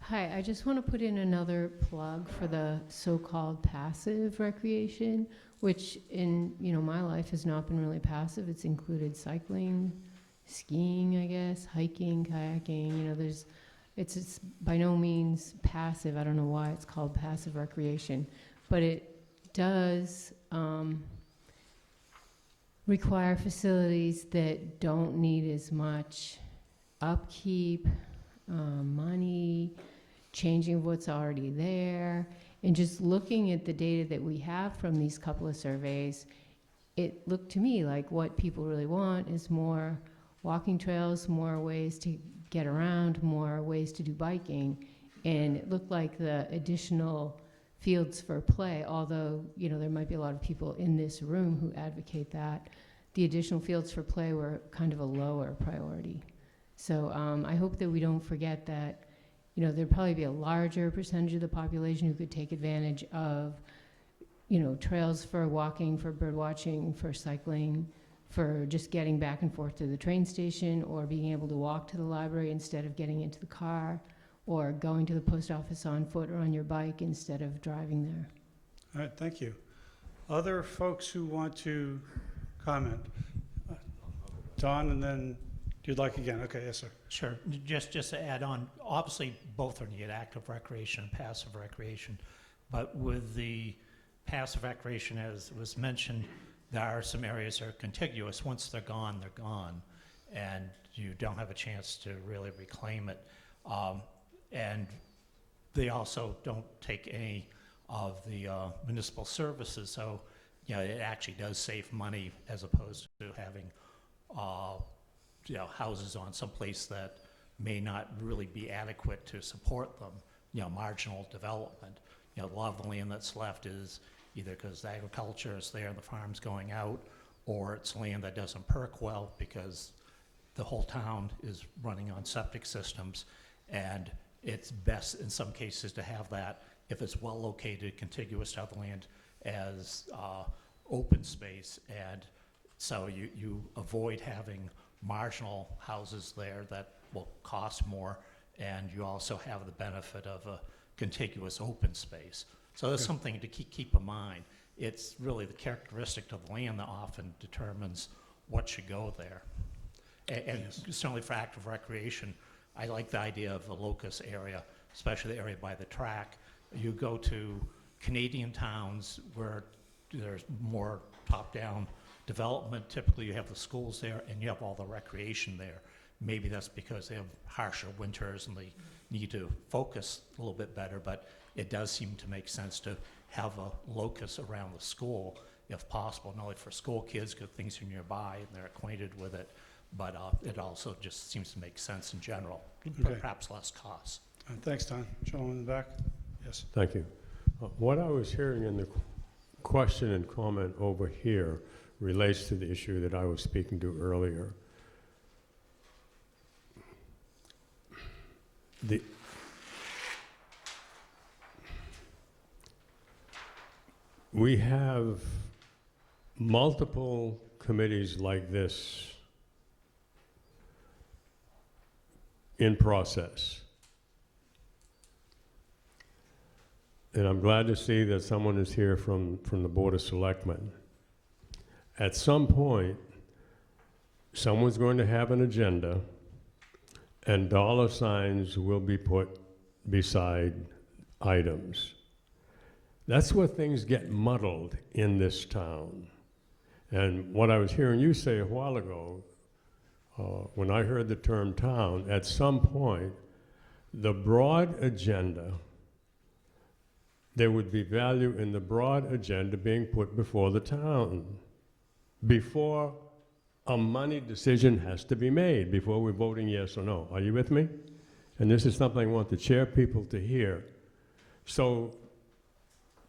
Hi, I just want to put in another plug for the so-called passive recreation, which in my life has not been really passive. It's included cycling, skiing, I guess, hiking, kayaking. It's by no means passive. I don't know why it's called passive recreation, but it does require facilities that don't need as much upkeep, money, changing of what's already there, and just looking at the data that we have from these couple of surveys, it looked to me like what people really want is more walking trails, more ways to get around, more ways to do biking, and it looked like the additional fields for play, although there might be a lot of people in this room who advocate that, the additional fields for play were kind of a lower priority. So I hope that we don't forget that there'd probably be a larger percentage of the population who could take advantage of, trails for walking, for bird watching, for cycling, for just getting back and forth to the train station, or being able to walk to the library instead of getting into the car, or going to the post office on foot or on your bike instead of driving there. All right, thank you. Other folks who want to comment? Don, and then you'd like again. Okay, yes, sir. Sure. Just to add on, obviously both are needed, active recreation and passive recreation. But with the passive recreation, as was mentioned, there are some areas that are contiguous. Once they're gone, and you don't have a chance to really reclaim it. And they also don't take any of the municipal services, so it actually does save money as opposed to having houses on some place that may not really be adequate to support them, marginal development. A lot of the land that's left is either because agriculture is there and the farm's going out, or it's land that doesn't perk well because the whole town is running on septic systems, and it's best in some cases to have that, if it's well located, contiguous to other land, as open space, and so you avoid having marginal houses there that will cost more, and you also have the benefit of a contiguous open space. So that's something to keep in mind. It's really the characteristic of the land that often determines what should go there. And certainly for active recreation, I like the idea of the locus area, especially the area by the track. You go to Canadian towns where there's more top-down development. Typically you have the schools there and you have all the recreation there. Maybe that's because they have harsher winters and they need to focus a little bit better, but it does seem to make sense to have a locus around the school if possible, not only for school kids because things are nearby and they're acquainted with it, but it also just seems to make sense in general, perhaps less costs. Thanks, Don. Gentleman in the back. Yes. Thank you. What I was hearing in the question and comment over here relates to the issue that I was speaking to earlier. We have multiple committees like this in process. And I'm glad to see that someone is here from the Board of Selectmen. At some point, someone's going to have an agenda and dollar signs will be put beside items. That's where things get muddled in this town. And what I was hearing you say a while ago, when I heard the term town, at some point, the broad agenda, there would be value in the broad agenda being put before the town, before a money decision has to be made, before we're voting yes or no. Are you with me? And this is something I want the chair people to hear. So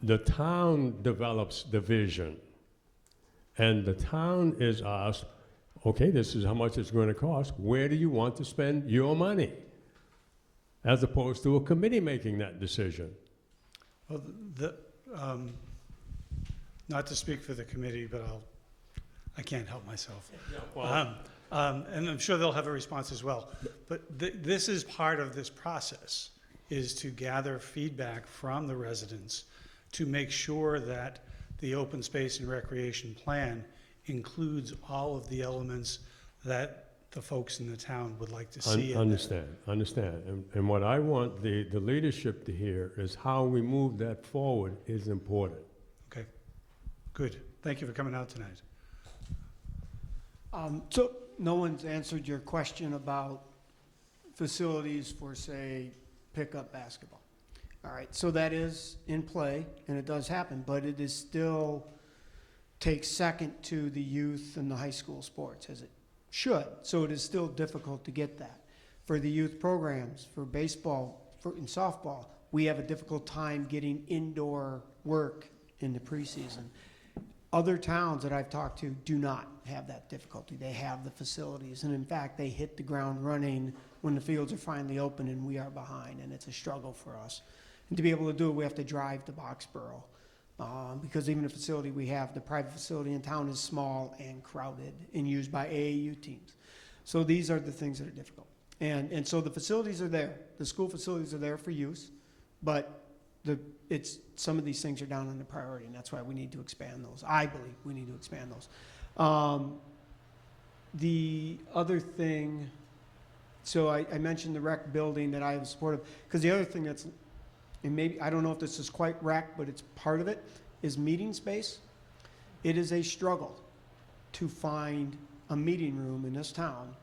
the town develops the vision, and the town is asked, okay, this is how much it's going to cost. Where do you want to spend your money? as opposed to a committee making that decision. Well, not to speak for the committee, but I can't help myself. And I'm sure they'll have a response as well. But this is part of this process, is to gather feedback from the residents to make sure that the open space and recreation plan includes all of the elements that the folks in the town would like to see. Understand. And what I want the leadership to hear is how we move that forward is important. Okay, good. Thank you for coming out tonight. So no one's answered your question about facilities for, say, pickup basketball. All right, so that is in play, and it does happen, but it is still takes second to the youth and the high school sports, as it should. So it is still difficult to get that. For the youth programs, for baseball, and softball, we have a difficult time getting indoor work in the preseason. Other towns that I've talked to do not have that difficulty. They have the facilities, and in fact, they hit the ground running when the fields are finally open and we are behind, and it's a struggle for us. And to be able to do it, we have to drive to Boxborough, because even the facility we have, the private facility in town, is small and crowded and used by AAU teams. So these are the things that are difficult. And so the facilities are there. The school facilities are there for use, but some of these things are down on the priority, and that's why we need to expand those. I believe we need to expand those. The other thing, so I mentioned the rec building that I am supportive, because the other thing that's, and maybe, I don't know if this is quite rec, but it's part of it, is meeting space. It is a struggle to find a meeting room in this town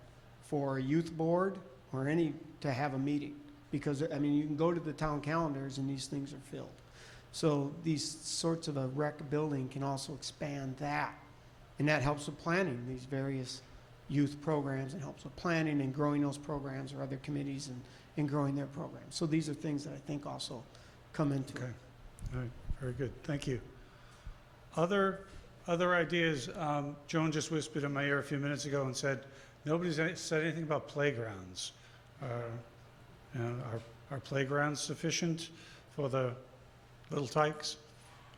for a youth board or to have a meeting. Because, I mean, you can go to the town calendars and these things are filled. So these sorts of a rec building can also expand that. And that helps with planning these various youth programs, and helps with planning and growing those programs, or other committees and growing their programs. So these are things that I think also come into it. All right, very good, thank you. Other ideas, Joan just whispered in my ear a few minutes ago and said, nobody's said anything about playgrounds. Are playgrounds sufficient for the little tykes?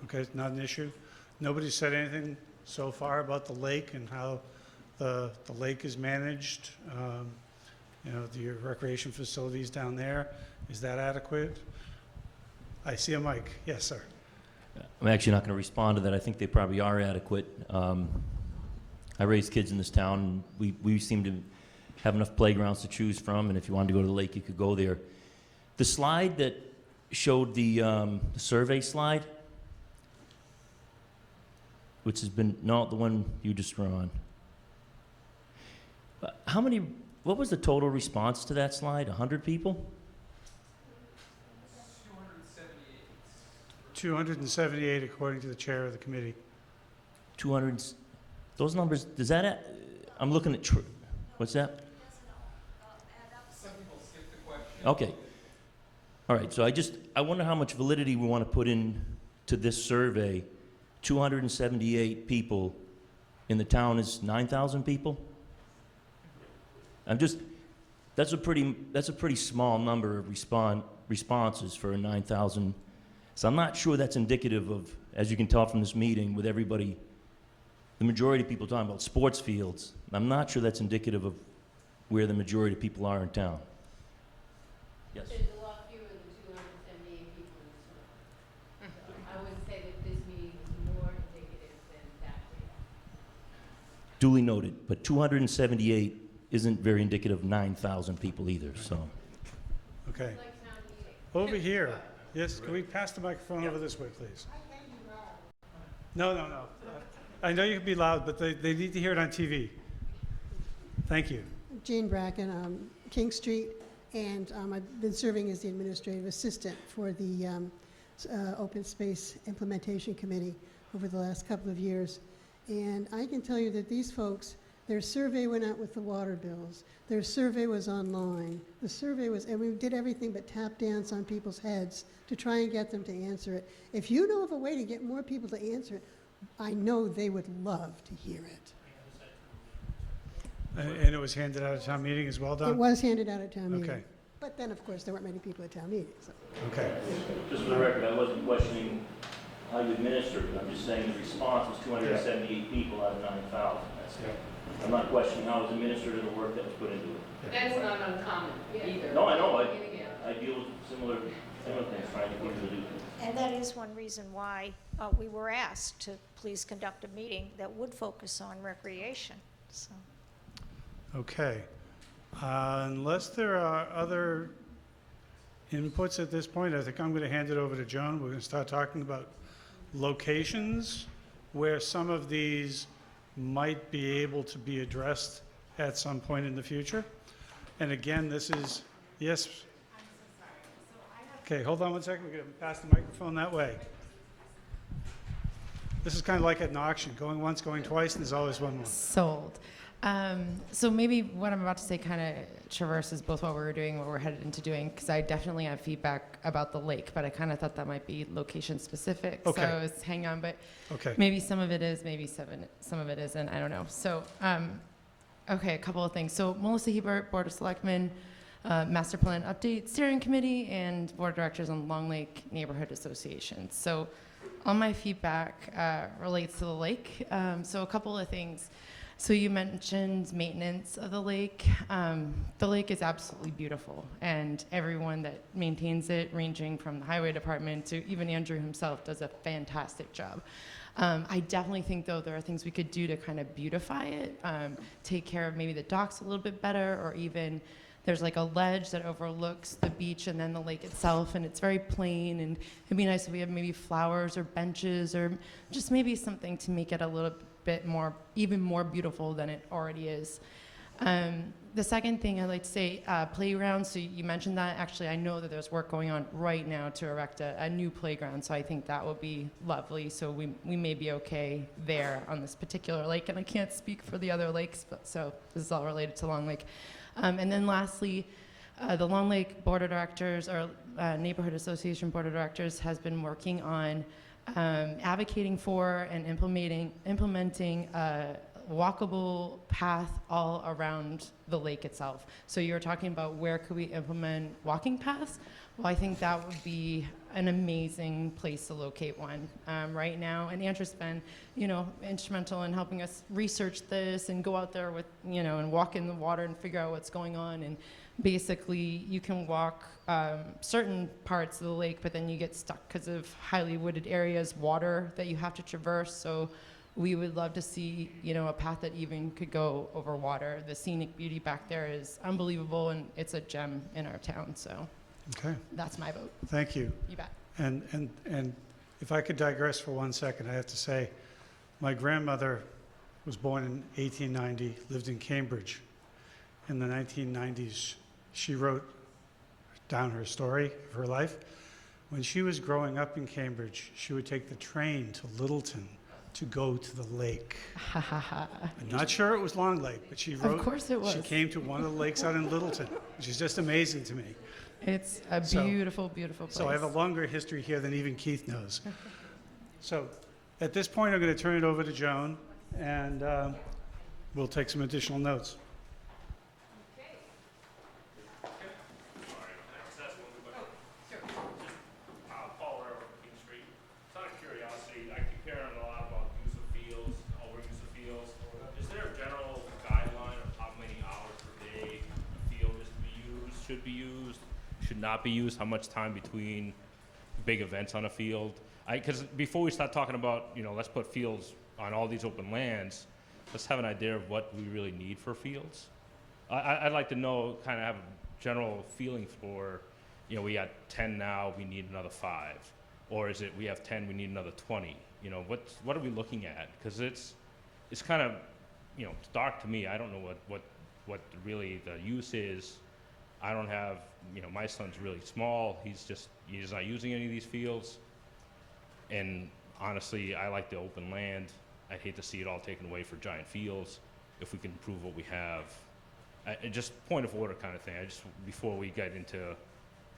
Okay, not an issue. Nobody's said anything so far about the lake and how the lake is managed. The recreation facilities down there, is that adequate? I see a mic. Yes, sir. I'm actually not going to respond to that. I think they probably are adequate. I raise kids in this town. We seem to have enough playgrounds to choose from, and if you wanted to go to the lake, you could go there. The slide that showed the survey slide, which has been not the one you just were on. What was the total response to that slide? 100 people? 278 according to the chair of the committee. 200, those numbers, does that, I'm looking at, what's that? Some people skip the question. Okay. All right, so I wonder how much validity we want to put in to this survey. 278 people in the town is 9,000 people? That's a pretty small number of responses for a 9,000. So I'm not sure that's indicative of, as you can tell from this meeting with everybody, the majority of people talking about sports fields. I'm not sure that's indicative of where the majority of people are in town. Yes. There's a lot fewer than 278 people in this room. So I would say that this meeting is more indicative than that data. Duly noted, but 278 isn't very indicative of 9,000 people either, so. Okay. Over here. Yes, can we pass the microphone over this way, please? No. I know you can be loud, but they need to hear it on TV. Thank you. Jane Bracken, King Street, and I've been serving as the administrative assistant for the Open Space Implementation Committee over the last couple of years. And I can tell you that these folks, their survey went out with the water bills. Their survey was online. The survey was, and we did everything but tap dance on people's heads to try and get them to answer it. If you know of a way to get more people to answer it, I know they would love to hear it. And it was handed out at town meeting as well, Don? It was handed out at town meeting. Okay, But then, of course, there weren't many people at town meeting, so. Okay. Just for the record, I wasn't questioning how you administered it. I'm just saying the response was 278 people out of 9,000. I'm not questioning how it was administered or the work that was put into it. That's not uncommon either. No, I know. I deal with similar things, trying to keep the do. And that is one reason why we were asked to please conduct a meeting that would focus on recreation. So. Okay. Unless there are other inputs at this point, I think I'm going to hand it over to Joan. We're going to start talking about locations where some of these might be able to be addressed at some point in the future. And again, this is, yes? Okay, hold on one second. We're going to pass the microphone that way. This is kind of like at an auction, going once, going twice, and there's always one more. Sold. So maybe what I'm about to say kind of traverses both what we were doing, what we're headed into doing, because I definitely have feedback about the lake, but I kind of thought that might be location specific. Okay. So I was hang on, but Okay. maybe some of it is, maybe some of it isn't. I don't know. So, okay, a couple of things. So Melissa Hebert, Board of Selectmen, Master Plan Update Steering Committee, and Board of Directors on Long Lake Neighborhood Association. So all my feedback relates to the lake. So a couple of things. So you mentioned maintenance of the lake. The lake is absolutely beautiful, and everyone that maintains it, ranging from the highway department to even Andrew himself, does a fantastic job. I definitely think, though, there are things we could do to kind of beautify it, take care of maybe the docks a little bit better, or even there's like a ledge that overlooks the beach and then the lake itself, and it's very plain, and it'd be nice if we have maybe flowers or benches or just maybe something to make it a little bit more, even more beautiful than it already is. The second thing I'd like to say, playgrounds. So you mentioned that. Actually, I know that there's work going on right now to erect a new playground, so I think that will be lovely. So we may be okay there on this particular lake, and I can't speak for the other lakes, but so this is all related to Long Lake. And then lastly, the Long Lake Board of Directors, or Neighborhood Association Board of Directors, has been working on advocating for and implementing a walkable path all around the lake itself. So you were talking about where could we implement walking paths? Well, I think that would be an amazing place to locate one right now. And Andrew's been, instrumental in helping us research this and go out there with, and walk in the water and figure out what's going on. And basically, you can walk certain parts of the lake, but then you get stuck because of highly wooded areas, water that you have to traverse. So we would love to see, a path that even could go over water. The scenic beauty back there is unbelievable, and it's a gem in our town. So Okay. that's my vote. Thank you. You bet. And if I could digress for 1 second, I have to say, my grandmother was born in 1890, lived in Cambridge. In the 1990s, she wrote down her story of her life. When she was growing up in Cambridge, she would take the train to Littleton to go to the lake. I'm not sure it was Long Lake, but she wrote. Of course it was. She came to one of the lakes out in Littleton, which is just amazing to me. It's a beautiful, beautiful place. So I have a longer history here than even Keith knows. So at this point, I'm going to turn it over to Joan, and we'll take some additional notes. Not be used, how much time between big events on a field. Because before we start talking about, let's put fields on all these open lands, let's have an idea of what we really need for fields. I'd like to know, kind of have a general feeling for, we got 10 now, we need another 5. Or is it we have 10, we need another 20? What are we looking at? Because it's kind of, it's dark to me. I don't know what really the use is. I don't have, my son's really small. He's not using any of these fields. And honestly, I like the open land. I'd hate to see it all taken away for giant fields if we can improve what we have. Just point of order kind of thing. Before we get into,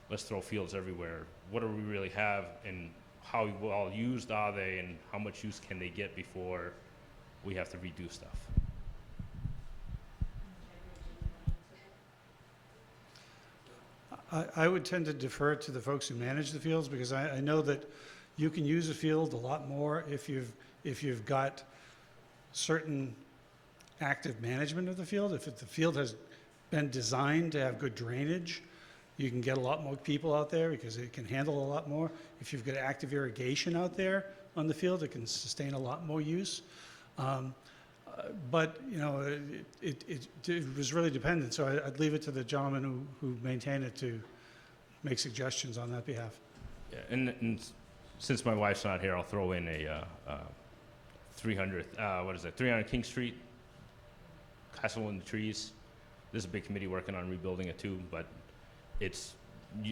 let's throw fields everywhere, what do we really have and how well used are they and how much use can they get before we have to redo stuff? I would tend to defer to the folks who manage the fields, because I know that you can use a field a lot more if you've got certain active management of the field. If the field has been designed to have good drainage, you can get a lot more people out there because it can handle a lot more. If you've got active irrigation out there on the field, it can sustain a lot more use. But you know, it was really dependent. So I'd leave it to the gentleman who maintained it to make suggestions on that behalf. Yeah, and since my wife's not here, I'll throw in a 300 King Street, Castle in the Trees. There's a big committee working on rebuilding it too, but it's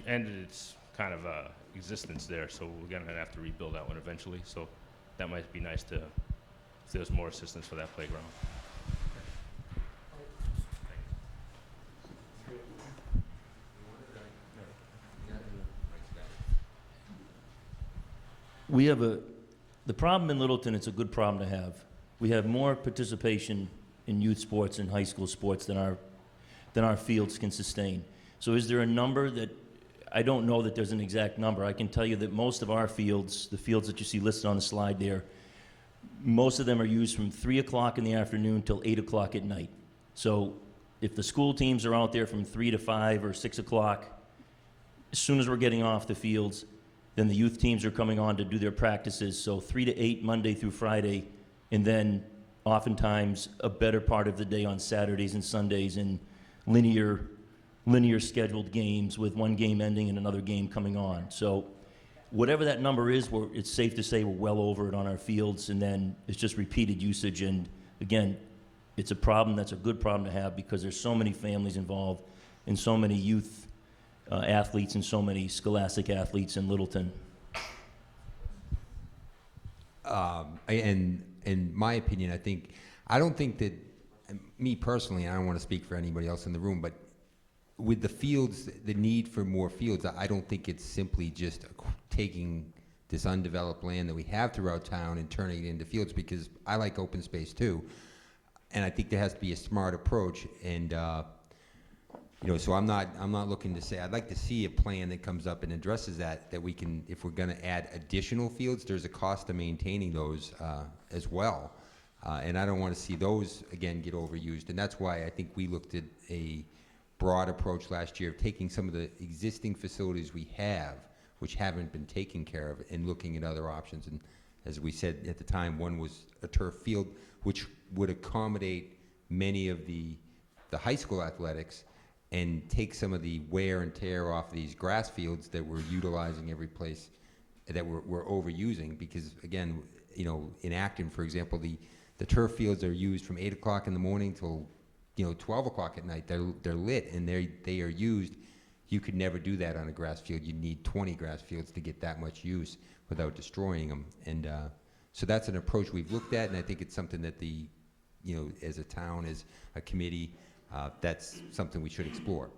ended its kind of existence there, so we're gonna have to rebuild that one eventually. So that might be nice to, if there's more assistance for that playground. We have the problem in Littleton, it's a good problem to have. We have more participation in youth sports and high school sports than our fields can sustain. So is there a number that, I don't know that there's an exact number. I can tell you that most of our fields, the fields that you see listed on the slide there, most of them are used from 3 o'clock in the afternoon till 8 o'clock at night. So if the school teams are out there from 3 to 5 or 6 o'clock, as soon as we're getting off the fields, then the youth teams are coming on to do their practices. So 3 to 8 Monday through Friday, and then oftentimes a better part of the day on Saturdays and Sundays in linear scheduled games with one game ending and another game coming on. So whatever that number is, it's safe to say we're well over it on our fields, and then it's just repeated usage. And again, it's a problem that's a good problem to have because there's so many families involved and so many youth athletes and so many scholastic athletes in Littleton. In my opinion, I don't think that, me personally, I don't want to speak for anybody else in the room, but with the fields, the need for more fields, I don't think it's simply just taking this undeveloped land that we have throughout town and turning it into fields, because I like open space too. And I think there has to be a smart approach. And, so I'm not looking to say, I'd like to see a plan that comes up and addresses that we can, if we're going to add additional fields, there's a cost to maintaining those as well. And I don't want to see those, again, get overused. And that's why I think we looked at a broad approach last year of taking some of the existing facilities we have, which haven't been taken care of, and looking at other options. And as we said at the time, one was a turf field, which would accommodate many of the high school athletics and take some of the wear and tear off these grass fields that we're utilizing every place, that we're overusing. Because again, in Acton, for example, the turf fields are used from 8 o'clock in the morning till 12 o'clock at night. They're lit and they are used. You could never do that on a grass field. You need 20 grass fields to get that much use without destroying them. And so that's an approach we've looked at, and I think it's something that as a town, as a committee, that's something we should explore.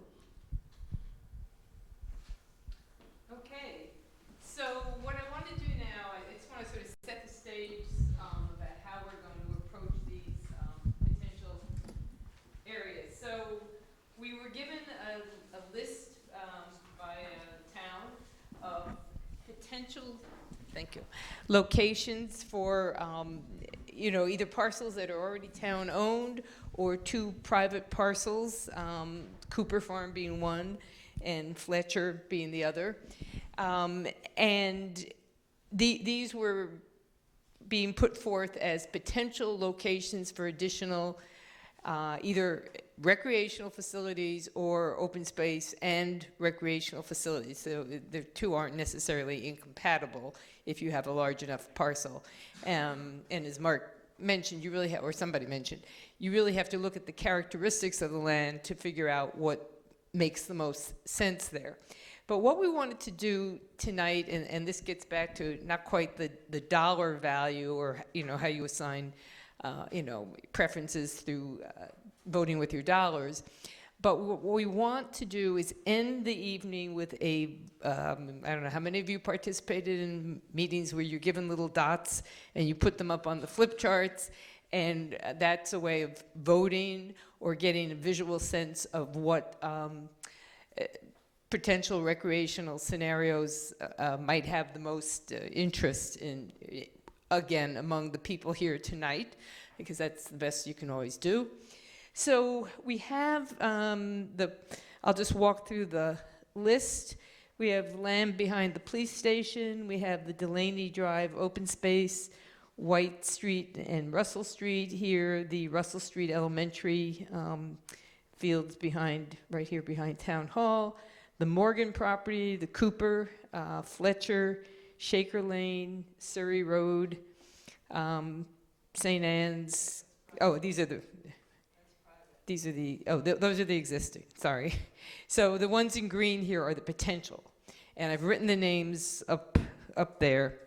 Okay, so what I want to do now, I just want to sort of set the stage about how we're going to approach these potential areas. So we were given a list by a town of potential, thank you, locations for either parcels that are already town-owned or 2 private parcels, Cooper Farm being one and Fletcher being the other. And these were being put forth as potential locations for additional either recreational facilities or open space and recreational facilities. So the 2 aren't necessarily incompatible if you have a large enough parcel. And as Mark mentioned, or somebody mentioned, you really have to look at the characteristics of the land to figure out what makes the most sense there. But what we wanted to do tonight, and this gets back to not quite the dollar value or how you assign preferences through voting with your dollars, but what we want to do is end the evening with I don't know how many of you participated in meetings where you're given little dots and you put them up on the flip charts, and that's a way of voting or getting a visual sense of what potential recreational scenarios might have the most interest in, again, among the people here tonight, because that's the best you can always do. So we have I'll just walk through the list. We have land behind the police station. We have the Delaney Drive open space, White Street and Russell Street here, the Russell Street Elementary fields behind, right here behind Town Hall, the Morgan property, the Cooper, Fletcher, Shaker Lane, Surrey Road, St. Anne's. Oh, those are the existing, sorry. So the ones in green here are the potential. And I've written the names up there.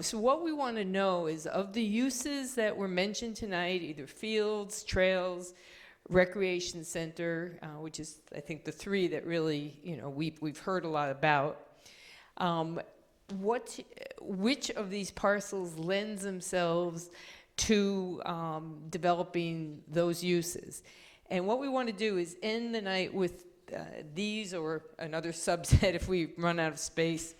So what we want to know is, of the uses that were mentioned tonight, either fields, trails, recreation center, which is, I think, the three that really, we've heard a lot about. Which of these parcels lends themselves to developing those uses? And what we want to do is end the night with these, or another subset if we run out of space,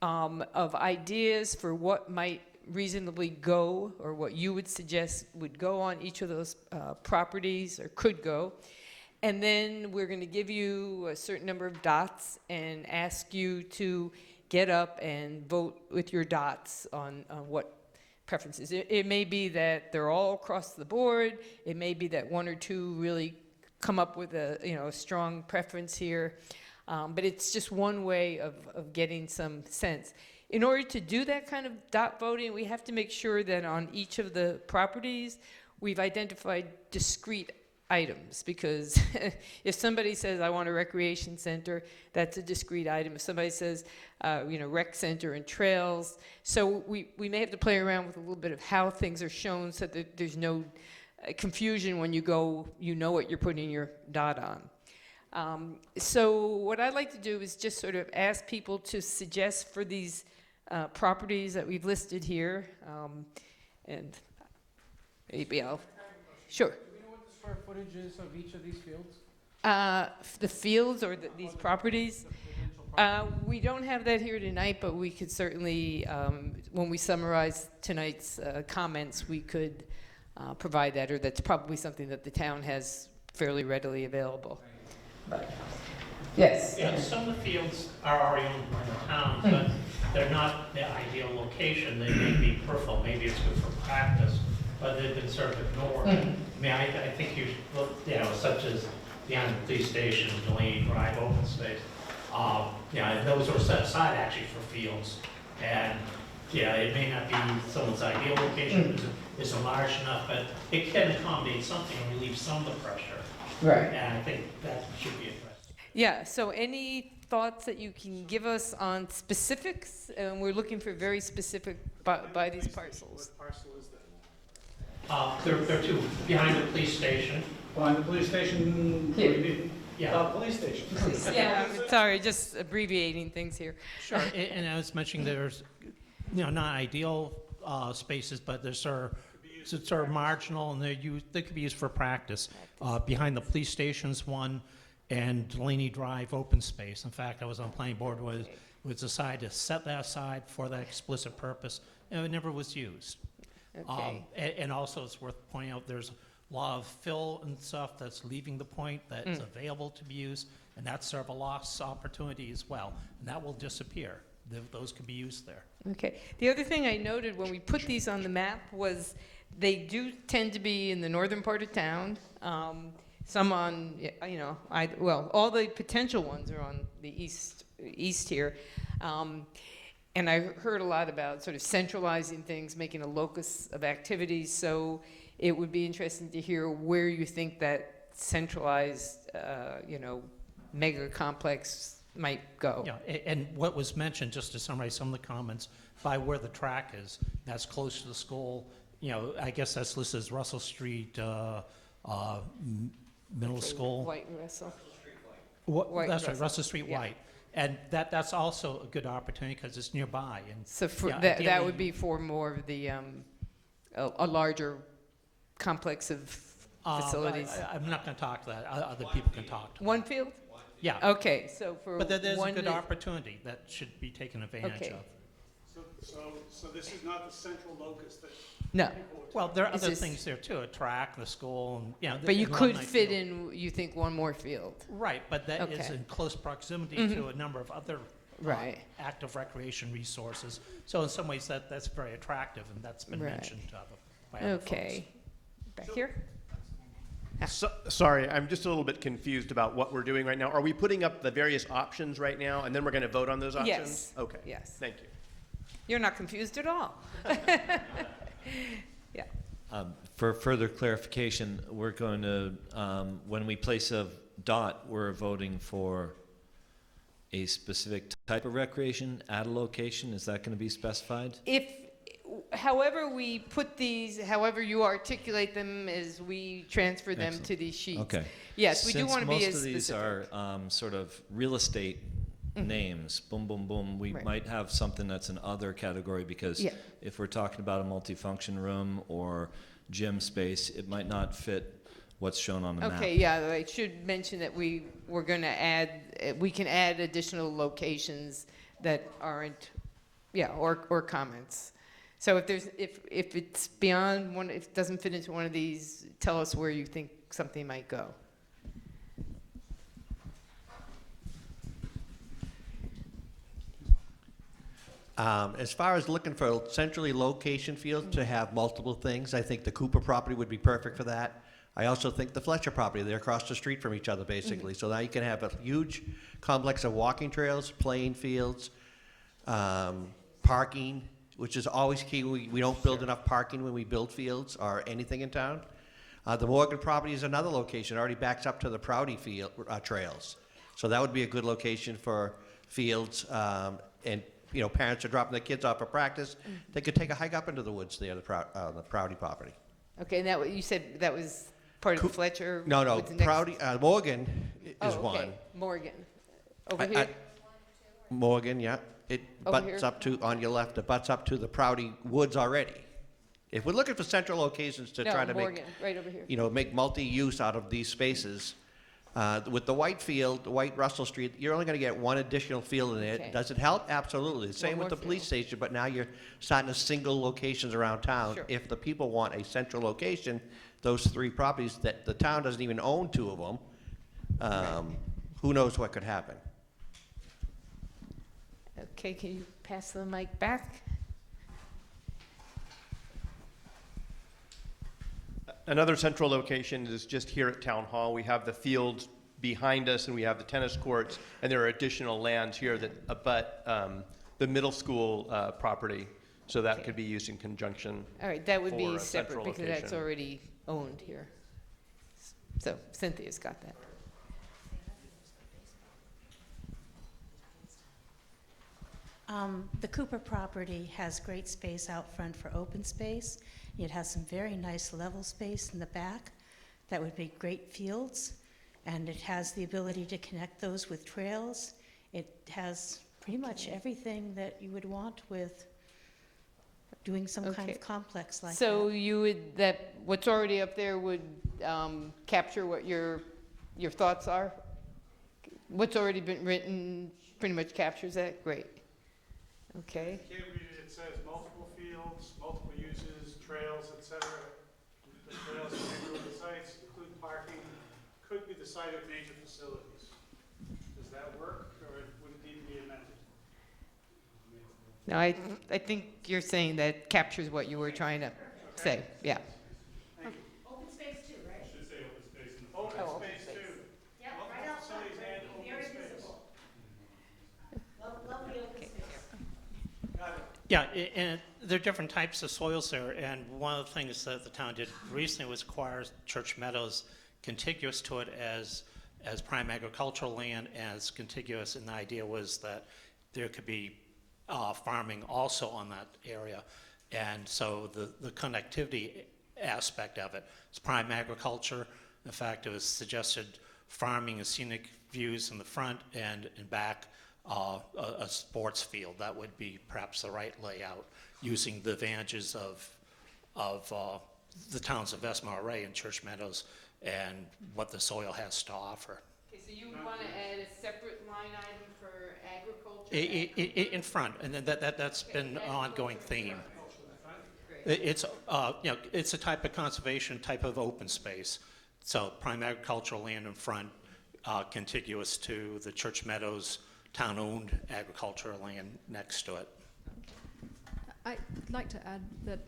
of ideas for what might reasonably go, or what you would suggest would go on each of those properties, or could go. And then we're going to give you a certain number of dots and ask you to get up and vote with your dots on what preferences. It may be that they're all across the board. It may be that one or two really come up with a strong preference here. But it's just one way of getting some sense. In order to do that kind of dot voting, we have to make sure that on each of the properties, we've identified discrete items, because if somebody says, I want a recreation center, that's a discrete item. If somebody says, rec center and trails. So we may have to play around with a little bit of how things are shown, so that there's no confusion when you go, what you're putting your dot on. So what I'd like to do is just sort of ask people to suggest for these properties that we've listed here, and maybe I'll, sure. Do we know what the square footage is of each of these fields? The fields or these properties? We don't have that here tonight, but we could certainly, when we summarize tonight's comments, we could provide that, or that's probably something that the town has fairly readily available. But, yes? Yeah, some of the fields are already owned by the town, but they're not the ideal location. They may be peripheral, maybe it's good for practice, but they've been sort of ignored. I mean, I think you look, such as behind the police station, Delaney Drive, open space. Those were set aside actually for fields. And it may not be someone's ideal location, but it's large enough, but it can accommodate something and relieve some of the pressure. Right. And I think that should be addressed. Yeah, so any thoughts that you can give us on specifics? We're looking for very specific by these parcels. What parcel is that? There are two behind the police station. Behind the police station, what do you mean? Yeah. Police station. Yeah, sorry, just abbreviating things here. Sure, and I was mentioning there's, not ideal spaces, but they're sort of marginal, and they could be used for practice. Behind the police station's one, and Delaney Drive open space. In fact, I was on planning board where it was decided to set that aside for that explicit purpose, and it never was used. Okay. And also, it's worth pointing out there's a lot of fill and stuff that's leaving the point that's available to be used, and that's sort of a lost opportunity as well, and that will disappear. Those could be used there. Okay. The other thing I noted when we put these on the map was they do tend to be in the northern part of town. Some on, all the potential ones are on the east here. And I heard a lot about sort of centralizing things, making a locus of activities. So it would be interesting to hear where you think that centralized, mega complex might go. Yeah, and what was mentioned, just to summarize some of the comments, by where the track is, that's close to the school. I guess that's listed as Russell Street Middle School. White and Russell. White that's right, Russell Street White. And that's also a good opportunity because it's nearby. And so that would be for more of the a larger complex of facilities. I'm not going to talk to that. Other people can talk to One field? Yeah. Okay, so for But there's a one good that- opportunity that should be taken advantage Okay. of. So this is not the central locus that No. Well, there are It's other just- things there too, a track, the school, and, you know. But you and could alumni fit field. in, you think, one more field? Right, but that is Okay. in close proximity Mhm. to a number of other Right. active recreation resources. So in some ways, that's very attractive, and that's been Right. mentioned by other folks. Okay. Back here? Sorry, I'm just a little bit confused about what we're doing right now. Are we putting up the various options right now, and then we're going to vote on those options? Yes. Okay. Yes. Thank you. You're not confused at all. Yeah. For further clarification, we're going to, when we place a dot, we're voting for a specific type of recreation at a location. Is that going to be specified? However we put these, however you articulate them as we transfer them Excellent. to these sheets. Okay. Yes, we do want to be as Most of these specific. are sort of real estate Mhm. names, boom, boom, boom. We Right. might have something that's an other category because Yeah. if we're talking about a multifunction room or gym space, it might not fit what's shown on the map. Okay, yeah, I should mention that we're going to add, we can add additional locations that aren't, yeah, or comments. So if it's beyond one, if it doesn't fit into one of these, tell us where you think something might go. As far as looking for a centrally location field to have multiple things, I think the Cooper property would be perfect for that. I also think the Fletcher property, they're across the street from each other, basically. So now you can have a huge complex of walking trails, playing fields, parking, which is always key. We don't build enough parking when we build fields or anything in town. The Morgan property is another location, already backs up to the Proudy field, trails. So that would be a good location for fields, and you know, parents are dropping their kids off for practice. They could take a hike up into the woods there, the Proudy property. Okay, and that, you said that was part of the Fletcher? No, what's the next- Proudy, Morgan is Oh, okay. one. Morgan. Over here? Morgan, yeah. It Over butts here? up to, on your left, it butts up to the Proudy Woods already. If we're looking for central locations to No, try to Morgan, make, right over here. you know, make multi-use out of these spaces, with the white field, the white Russell Street, you're only gonna get one additional field in Okay. it. Does it help? Absolutely. Same more with the police field. station, but now you're starting to single locations around town. Sure. If the people want a central location, those three properties that the town doesn't even own two of them, who knows what could happen? Okay, can you pass the mic back? Another central location is just here at Town Hall. We have the fields behind us, and we have the tennis courts, and there are additional lands here that abut the middle school property, so that could be used in conjunction. All right, that would for be a separate central because that's location. already owned here. So Cynthia's got that. The Cooper property has great space out front for open space. It has some very nice level space in the back that would make great fields, and it has the ability to connect those with trails. It has pretty much everything that you would want with doing some kind Okay. of complex like So that. you would, that, what's already up there would capture what your thoughts are? What's already been written pretty much captures that? Great. Okay. You can't read it, it says multiple fields, multiple uses, trails, et cetera. The trails and neighborhood sites include parking, could be the site of major facilities. Does that work, or would it need to be amended? No, I think you're saying that captures what you were trying to say, yeah. Open space too, right? Should say open space. Oh, Open open space space. too. Yeah, Multiple right out front, facilities right? and open Very space. visible. Lovely open space. Yeah, and there are different types of soils there, and one of the things that the town did recently was acquire Church Meadows contiguous to it as prime agricultural land, as contiguous, and the idea was that there could be farming also on that area. And so the connectivity aspect of it is prime agriculture. In fact, it was suggested farming and scenic views in the front and in back, a sports field. That would be perhaps the right layout, using the advantages of the towns of Esmaray and Church Meadows and what the soil has to offer. Okay, so you want to add a In front, and then that's been an ongoing theme. It's it's a type of conservation, type of open space. So prime agricultural land in front, contiguous to the Church Meadows town-owned agricultural land next to it. I'd like to add that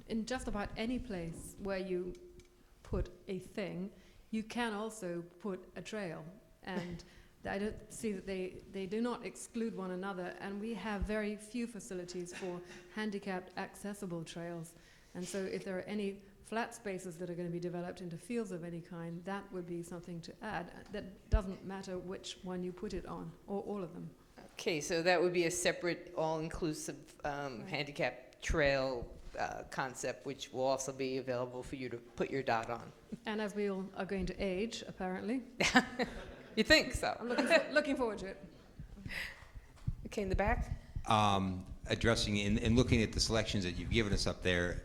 in just about any place where you put a thing, you can also put a trail. And I don't see that they do not exclude one another. And we have very few facilities for handicapped accessible trails. And so if there are any flat spaces that are going to be developed into fields of any kind, that would be something to add. That doesn't matter which one you put it on, or all of them. Okay, so that would be a separate, all-inclusive handicap trail concept, which will also be available for you to put your dot on. And as we all are going to age, apparently. You think so? I'm looking forward to it. Okay, in the back? Addressing and looking at the selections that you've given us up there,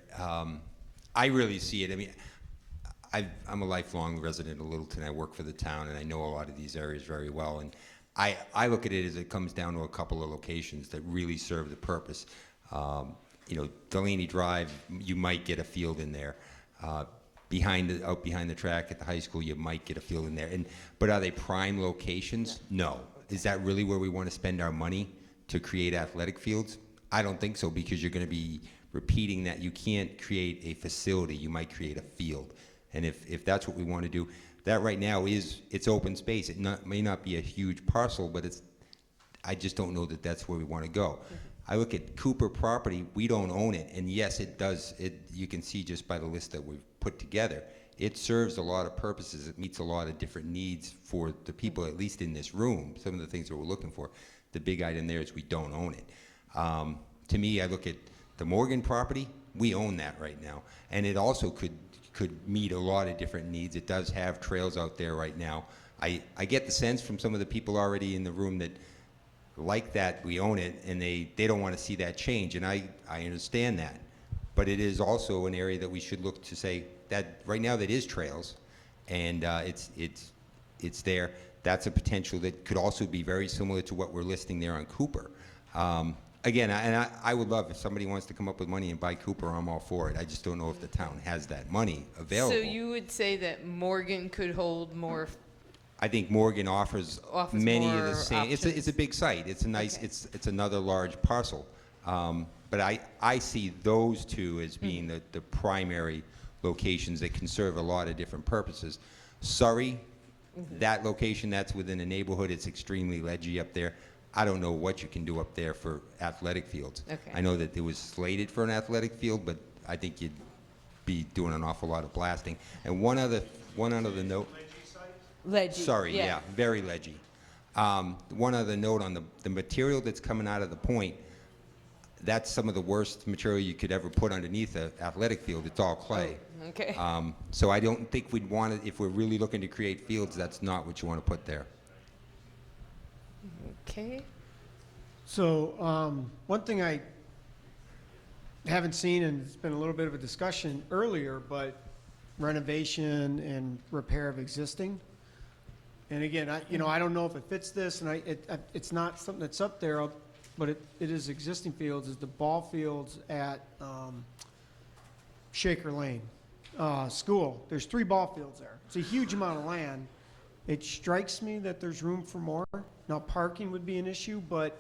I really see it. I mean, I'm a lifelong resident of Littleton. I work for the town, and I know a lot of these areas very well. And I look at it as it comes down to a couple of locations that really serve the purpose. Delaney Drive, you might get a field in there. Out behind the track at the high school, you might get a field in there. But are they prime locations? No. Is that really where we want to spend our money to create athletic fields? I don't think so, because you're going to be repeating that. You can't create a facility. You might create a field. And if that's what we want to do, that right now it's open space. It may not be a huge parcel, but I just don't know that that's where we want to go. I look at Cooper property, we don't own it, and yes, it does. You can see just by the list that we've put together, it serves a lot of purposes. It meets a lot of different needs for the people, at least in this room, some of the things that we're looking for. The big item there is we don't own it. To me, I look at the Morgan property, we own that right now, and it also could meet a lot of different needs. It does have trails out there right now. I get the sense from some of the people already in the room that like that we own it, and they don't want to see that change, and I understand that. But it is also an area that we should look to say that right now that is trails, and it's there. That's a potential that could also be very similar to what we're listing there on Cooper. Again, I would love if somebody wants to come up with money and buy Cooper, I'm all for it. I just don't know if the town has that money available. So you would say that Morgan could hold more? I think Morgan offers many of the same. Options. It's a big site. It's a nice. Okay. It's another large parcel. But I see those two as being the primary locations that can serve a lot of different purposes. Surrey, that location, that's within a neighborhood. It's extremely ledgy up there. I don't know what you can do up there for athletic fields. Okay. I know that it was slated for an athletic field, but I think you'd be doing an awful lot of blasting. And one other note. Ledgy. Sorry, yeah, very ledgy. One other note on the material that's coming out of the point, that's some of the worst material you could ever put underneath an athletic field. It's all clay. Oh, okay. So I don't think we'd want it, if we're really looking to create fields, that's not what you want to put there. Okay. So one thing I haven't seen, and it's been a little bit of a discussion earlier, but renovation and repair of existing. And again, I don't know if it fits this, and it's not something that's up there, but it is existing fields, is the ball fields at Shaker Lane School. There's 3 ball fields there. It's a huge amount of land. It strikes me that there's room for more. Now, parking would be an issue, but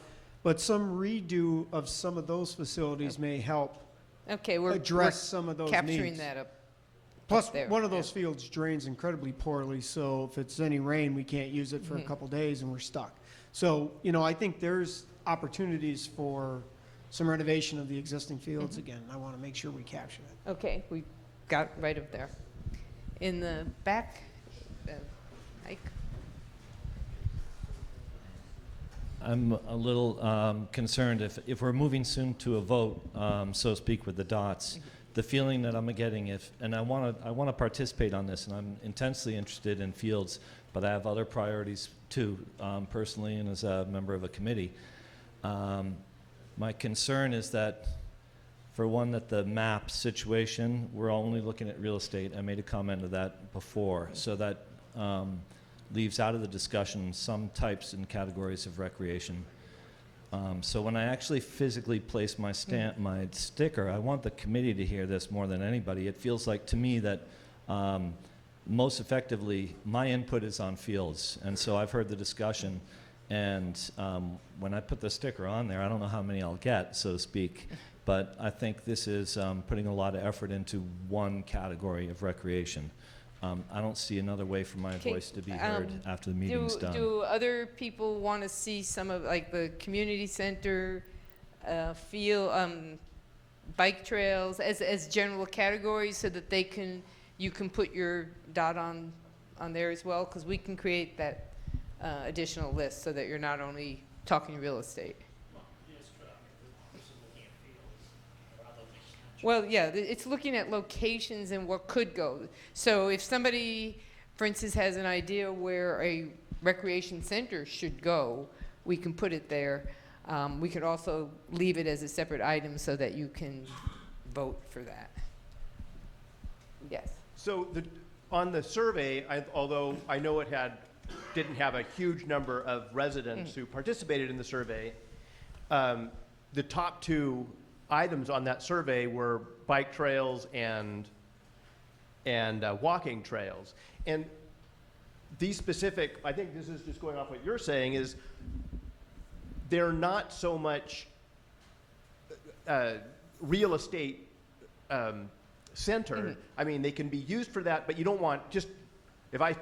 some redo of some of those facilities may help address some of those capturing needs. that up. Plus, there, one of those fields drains incredibly poorly, so if it's any rain, we can't use it for a couple days and we're stuck. So, I think there's opportunities for some renovation of the existing fields again. I want to make sure we capture it. Okay, we got right up there. In the back, Mike. I'm a little concerned if we're moving soon to a vote, so to speak, with the dots. The feeling that I'm getting, and I want to participate on this, and I'm intensely interested in fields, but I have other priorities too, personally and as a member of a committee. My concern is that, for one, that the map situation, we're only looking at real estate. I made a comment of that before, so that leaves out of the discussion some types and categories of recreation. So when I actually physically place my my sticker, I want the committee to hear this more than anybody. It feels like to me that most effectively, my input is on fields, and so I've heard the discussion, and when I put the sticker on there, I don't know how many I'll get, so to speak, but I think this is putting a lot of effort into one category of recreation. I don't see another way for my voice to be heard after the meeting's done. Do other people want to see some of, like, the community center, bike trails as general categories so that you can put your dot on there as well? Because we can create that additional list so that you're not only talking real estate. Well, yeah, it's looking at locations and what could go. So if somebody, for instance, has an idea where a recreation center should go, we can put it there. We could also leave it as a separate item so that you can vote for that. Yes. So on the survey, although I know it didn't have a huge number of residents who participated in the survey, the top two items on that survey were bike trails and walking trails. And these specific, I think this is just going off what you're saying, is they're not so much real estate center. I mean, they can be used for that, but you don't want just, if I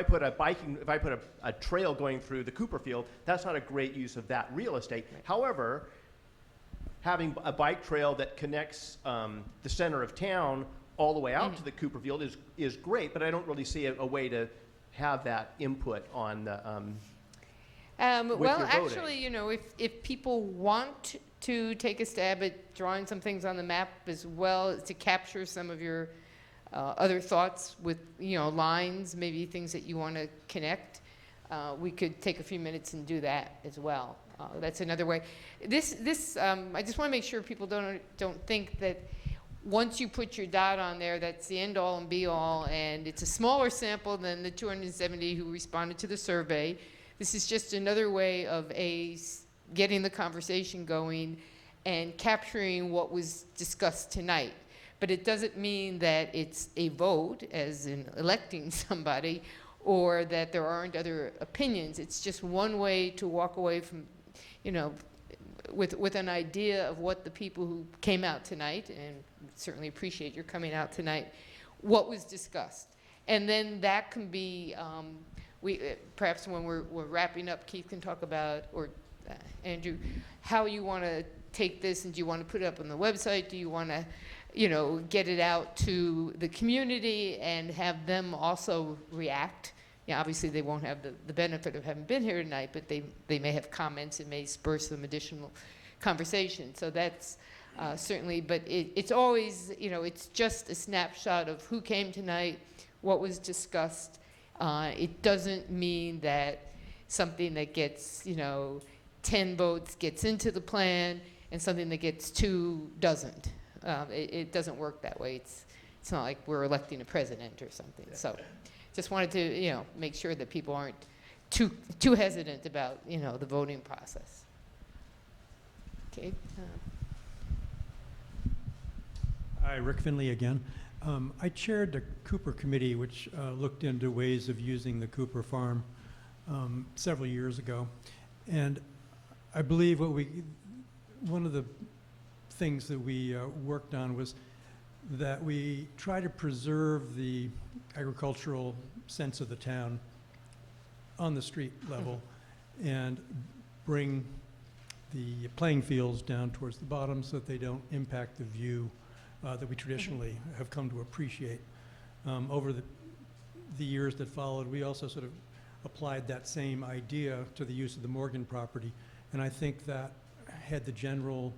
put a trail going through the Cooper Field, that's not a great use of that real estate. However, having a bike trail that connects the center of town all the way out to the Cooper Field is great, but I don't really see a way to have that input on the well, actually, you know, if people want to take a stab at drawing some things on the map as well to capture some of your other thoughts with, you know, lines, maybe things that you want to connect, we could take a few minutes and do that as well. That's another way. I just want to make sure people don't think that once you put your dot on there, that's the end all and be all, and it's a smaller sample than the 270 who responded to the survey. This is just another way of getting the conversation going and capturing what was discussed tonight. But it doesn't mean that it's a vote, as in electing somebody, or that there aren't other opinions. It's just one way to walk away from, you know, with an idea of what the people who came out tonight, and certainly appreciate your coming out tonight, what was discussed. And then that can be, perhaps when we're wrapping up, Keith can talk about, or Andrew, how you want to take this, and do you want to put it up on the website? Do you want to, you know, get it out to the community and have them also react? Yeah, obviously they won't have the benefit of having been here tonight, but they may have comments and may spur some additional conversation. So that's certainly, but it's always, you know, it's just a snapshot of who came tonight, what was discussed. It doesn't mean that something that gets, you know, 10 votes gets into the plan and something that gets 2 doesn't. It doesn't work that way. It's not like we're electing a president or something. So just wanted to, you know, make sure that people aren't too hesitant about, you know, the voting process. Okay. Hi, Rick Finley again. I chaired the Cooper Committee, which looked into ways of using the Cooper Farm several years ago. And I believe one of the things that we worked on was that we try to preserve the agricultural sense of the town on the street level and bring the playing fields down towards the bottom so that they don't impact the view that we traditionally have come to appreciate. Over the years that followed, we also sort of applied that same idea to the use of the Morgan property, and I think that had the general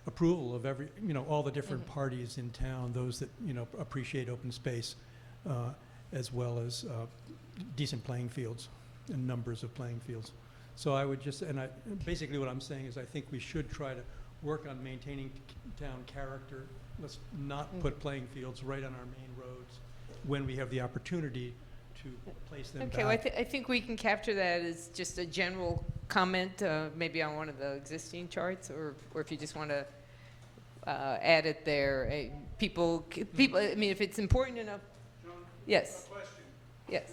approval of all the different parties in town, those that, you know, appreciate open space, as well as decent playing fields and numbers of playing fields. So I would just, basically what I'm saying is I think we should try to work on maintaining town character. Let's not put playing fields right on our main roads when we have the opportunity to place them back. Okay, well, I think we can capture that as just a general comment, maybe on one of the existing charts, or if you just want to add it there. People, I mean, if it's important enough. Joan, Yes. a question. Yes.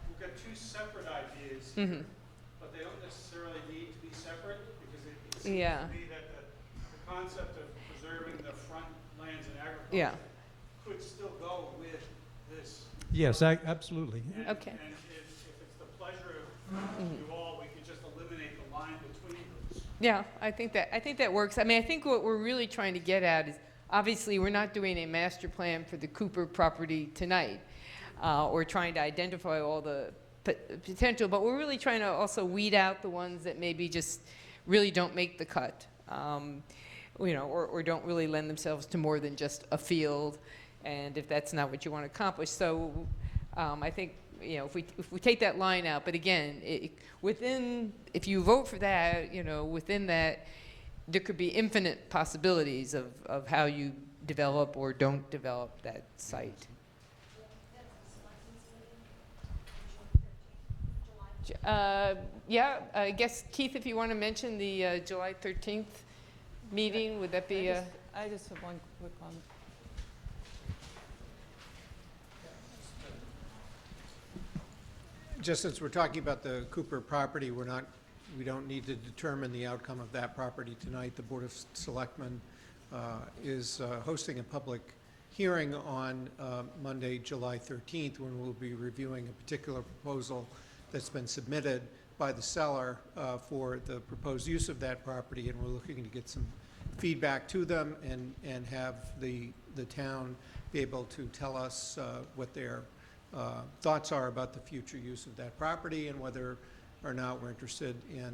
We've got two separate ideas, Mm-hmm. but they don't necessarily need to be separate, because it seems Yeah. to me that the concept of preserving the front lands and agriculture Yeah. could still go with this. Yes, absolutely. And, Okay. And if it's the pleasure of you all, we could just eliminate the line between those. Yeah, I think that works. I mean, I think what we're really trying to get at is, obviously, we're not doing a master plan for the Cooper property tonight, or trying to identify all the potential, but we're really trying to also weed out the ones that maybe just really don't make the cut, or don't really lend themselves to more than just a field, and if that's not what you want to accomplish. So I think, if we take that line out, but again, if you vote for that, within that, there could be infinite possibilities of how you develop or don't develop that site. Yeah, I guess, Keith, if you want to mention the July 13th meeting, would that be? I just have one quick comment. Just since we're talking about the Cooper property, we don't need to determine the outcome of that property tonight. The Board of Selectmen is hosting a public hearing on Monday, July 13th, when we'll be reviewing a particular proposal that's been submitted by the seller for the proposed use of that property, and we're looking to get some feedback to them and have the town be able to tell us what their thoughts are about the future use of that property, and whether or not we're interested in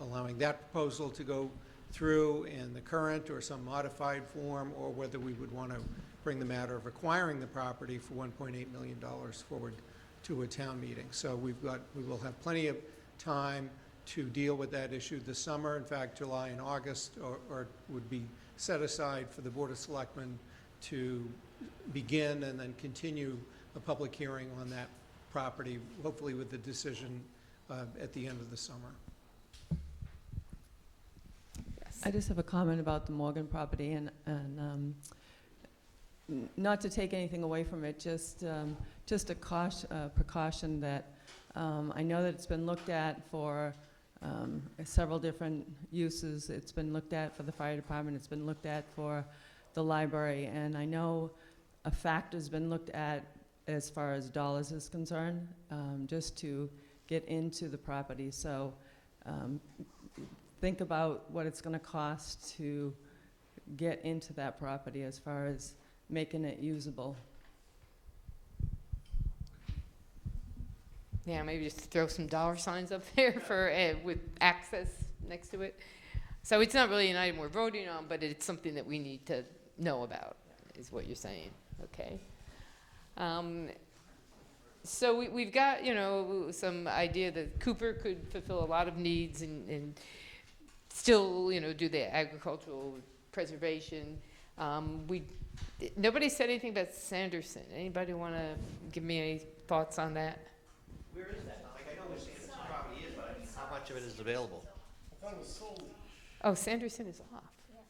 allowing that proposal to go through in the current or some modified form, or whether we would want to bring the matter of acquiring the property for $1.8 million forward to a town meeting. So we will have plenty of time to deal with that issue this summer. In fact, July and August or would be set aside for the Board of Selectmen to begin and then continue a public hearing on that property, hopefully with the decision at the end of the summer. I just have a comment about the Morgan property, and not to take anything away from it, just a precaution that I know that it's been looked at for several different uses. It's been looked at for the fire department. It's been looked at for the library, and I know a factor's been looked at as far as dollars is concerned, just to get into the property. So think about what it's going to cost to get into that property as far as making it usable. Yeah, maybe just throw some dollar signs up there for with access next to it. So it's not really an item we're voting on, but it's something that we need to know about, is what you're saying. Okay. So we've got, some idea that Cooper could fulfill a lot of needs and still, do the agricultural preservation. Nobody said anything about Sanderson. Anybody want to give me any thoughts on that? Where is that? Like, I know where Sanderson property is, but how much of it is available? Oh, Sanderson is off.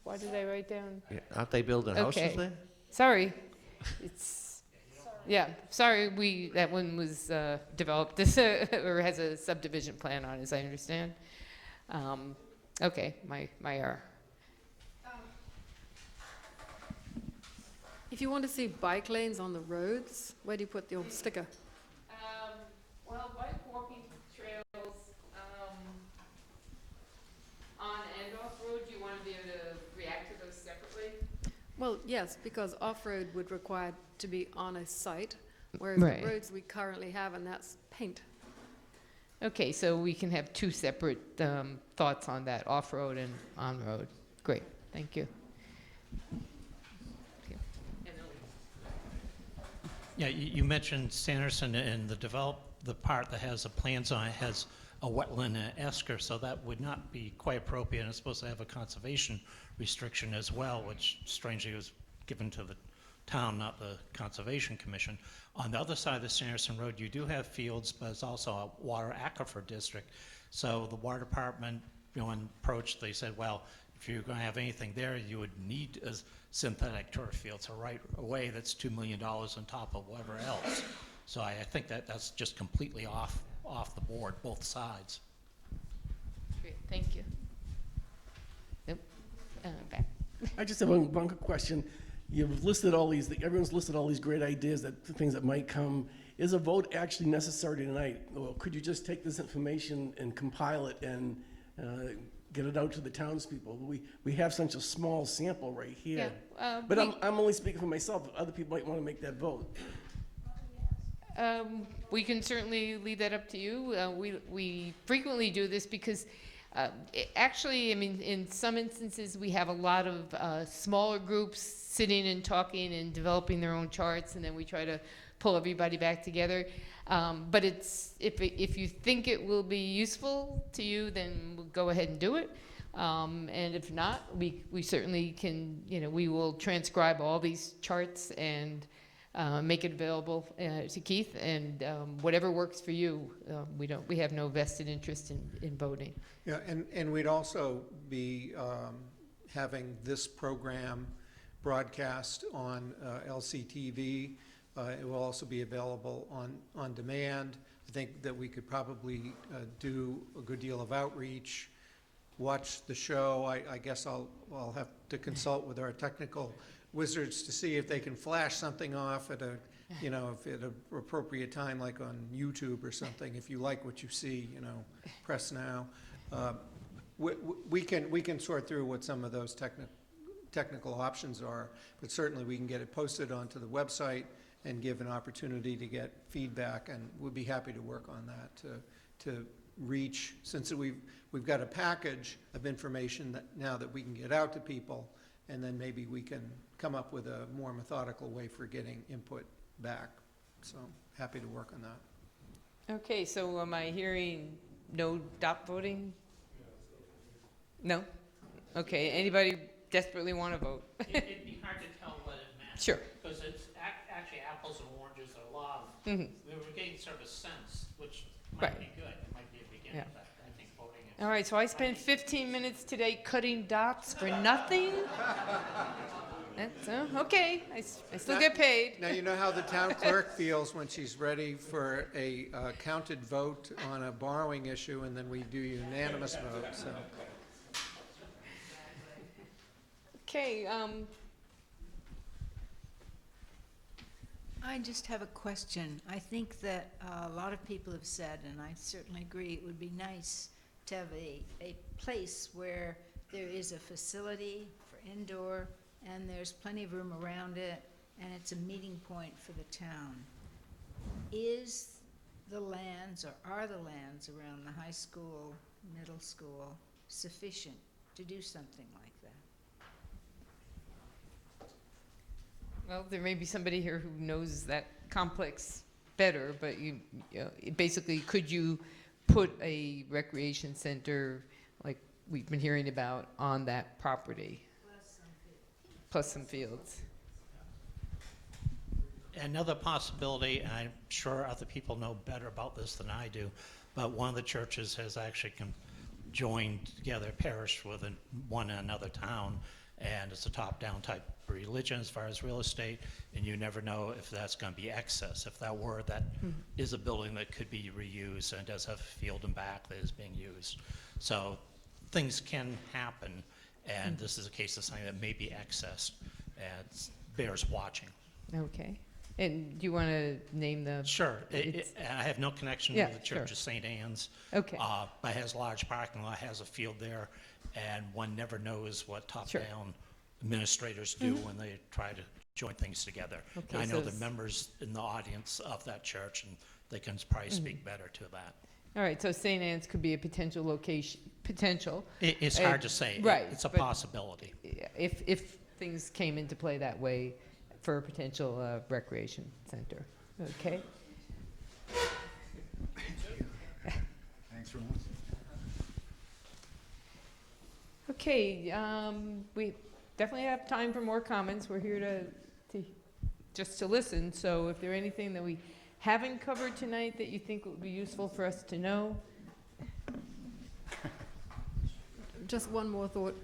Why did I write down? Yeah, aren't they building houses there? Sorry. Sorry, that one was developed or has a subdivision plan on, as I understand. Okay, my error. If you want to see bike lanes on the roads, where do you put your sticker? Well, bike walking trails on and off road, do you want to be able to react to those separately? Well, yes, because off-road would require to be on a site, whereas Right. the roads we currently have, and that's paint. Okay, so we can have two separate thoughts on that, off-road and on-road. Great, thank you. Yeah, you mentioned Sanderson, and the part that has the plans on it has a wetland and esker, so that would not be quite appropriate. And it's supposed to have a conservation restriction as well, which strangely was given to the town, not the Conservation Commission. On the other side of the Sanderson Road, you do have fields, but it's also a water aquifer district. So the water department, when approached, they said, well, if you're going to have anything there, you would need a synthetic turf field. So right away, that's $2 million on top of whatever else. So I think that's just completely off the board, both sides. Great, thank you. Nope. Back. I just have one quick question. You've listed all these, everyone's listed all these great ideas, things that might come. Is a vote actually necessary tonight? Or could you just take this information and compile it and get it out to the townspeople? We have such a small sample right here. Yeah, but I'm only speaking for myself. Other people might want to make that vote. We can certainly leave that up to you. We frequently do this because actually, I mean, in some instances, we have a lot of smaller groups sitting and talking and developing their own charts, and then we try to pull everybody back together. But if you think it will be useful to you, then we'll go ahead and do it. And if not, we certainly can, we will transcribe all these charts and make it available to Keith, and whatever works for you. We have no vested interest in voting. Yeah, and we'd also be having this program broadcast on LCTV. It will also be available on demand. I think that we could probably do a good deal of outreach, watch the show. I guess I'll have to consult with our technical wizards to see if they can flash something off at if at an appropriate time, like on YouTube or something. If you like what you see, press now. We can sort through what some of those technical options are, but certainly we can get it posted onto the website and give an opportunity to get feedback, and we'd be happy to work on that to reach, since we've got a package of information now that we can get out to people, and then maybe we can come up with a more methodical way for getting input back. So happy to work on that. Okay, so am I hearing no dot voting? No? Okay, anybody desperately want to vote? It'd be hard to tell what it meant. Sure. Because it's actually apples and oranges are a lot. Mhm. We were getting sort of a sense, which might Right. be good. It might be a beginning, Yeah. but I think voting is. All right, so I spent 15 minutes today cutting dots for nothing? That's, okay, I still get paid. Now, you know how the town clerk feels when she's ready for a counted vote on a borrowing issue, and then we do unanimous vote, so. Okay, I just have a question. I think that a lot of people have said, and I certainly agree, it would be nice to have a place where there is a facility for indoor, and there's plenty of room around it, and it's a meeting point for the town. Is the lands, or are the lands around the high school, middle school, sufficient to do something like that? well, there may be somebody here who knows that complex better, but basically, could you put a recreation center, like we've been hearing about, on that property? Plus some fields. Another possibility, and I'm sure other people know better about this than I do, but one of the churches has actually joined together, parish with one in another town, and it's a top-down type religion as far as real estate, and you never know if that's going to be excess. If that were, that is a building that could be reused and does have a field and back that is being used. So things can happen, and this is a case of something that may be accessed, and it bears watching. Okay. And do you want to name the? Sure. I have no connection with the Church of St. Anne's. Okay. But it has a large parking lot, has a field there, and one never knows what top-down administrators do when they try to join things together. Okay, I know so the members in the audience of that church, and they can probably speak better to that. All right, so St. Anne's could be a potential location, It's hard to say. Right. It's a but possibility. If things came into play that way for a potential recreation center, okay? Thanks very much. Okay, we definitely have time for more comments. We're here to just to listen. So if there's anything that we haven't covered tonight that you think would be useful for us to know. Just one more thought.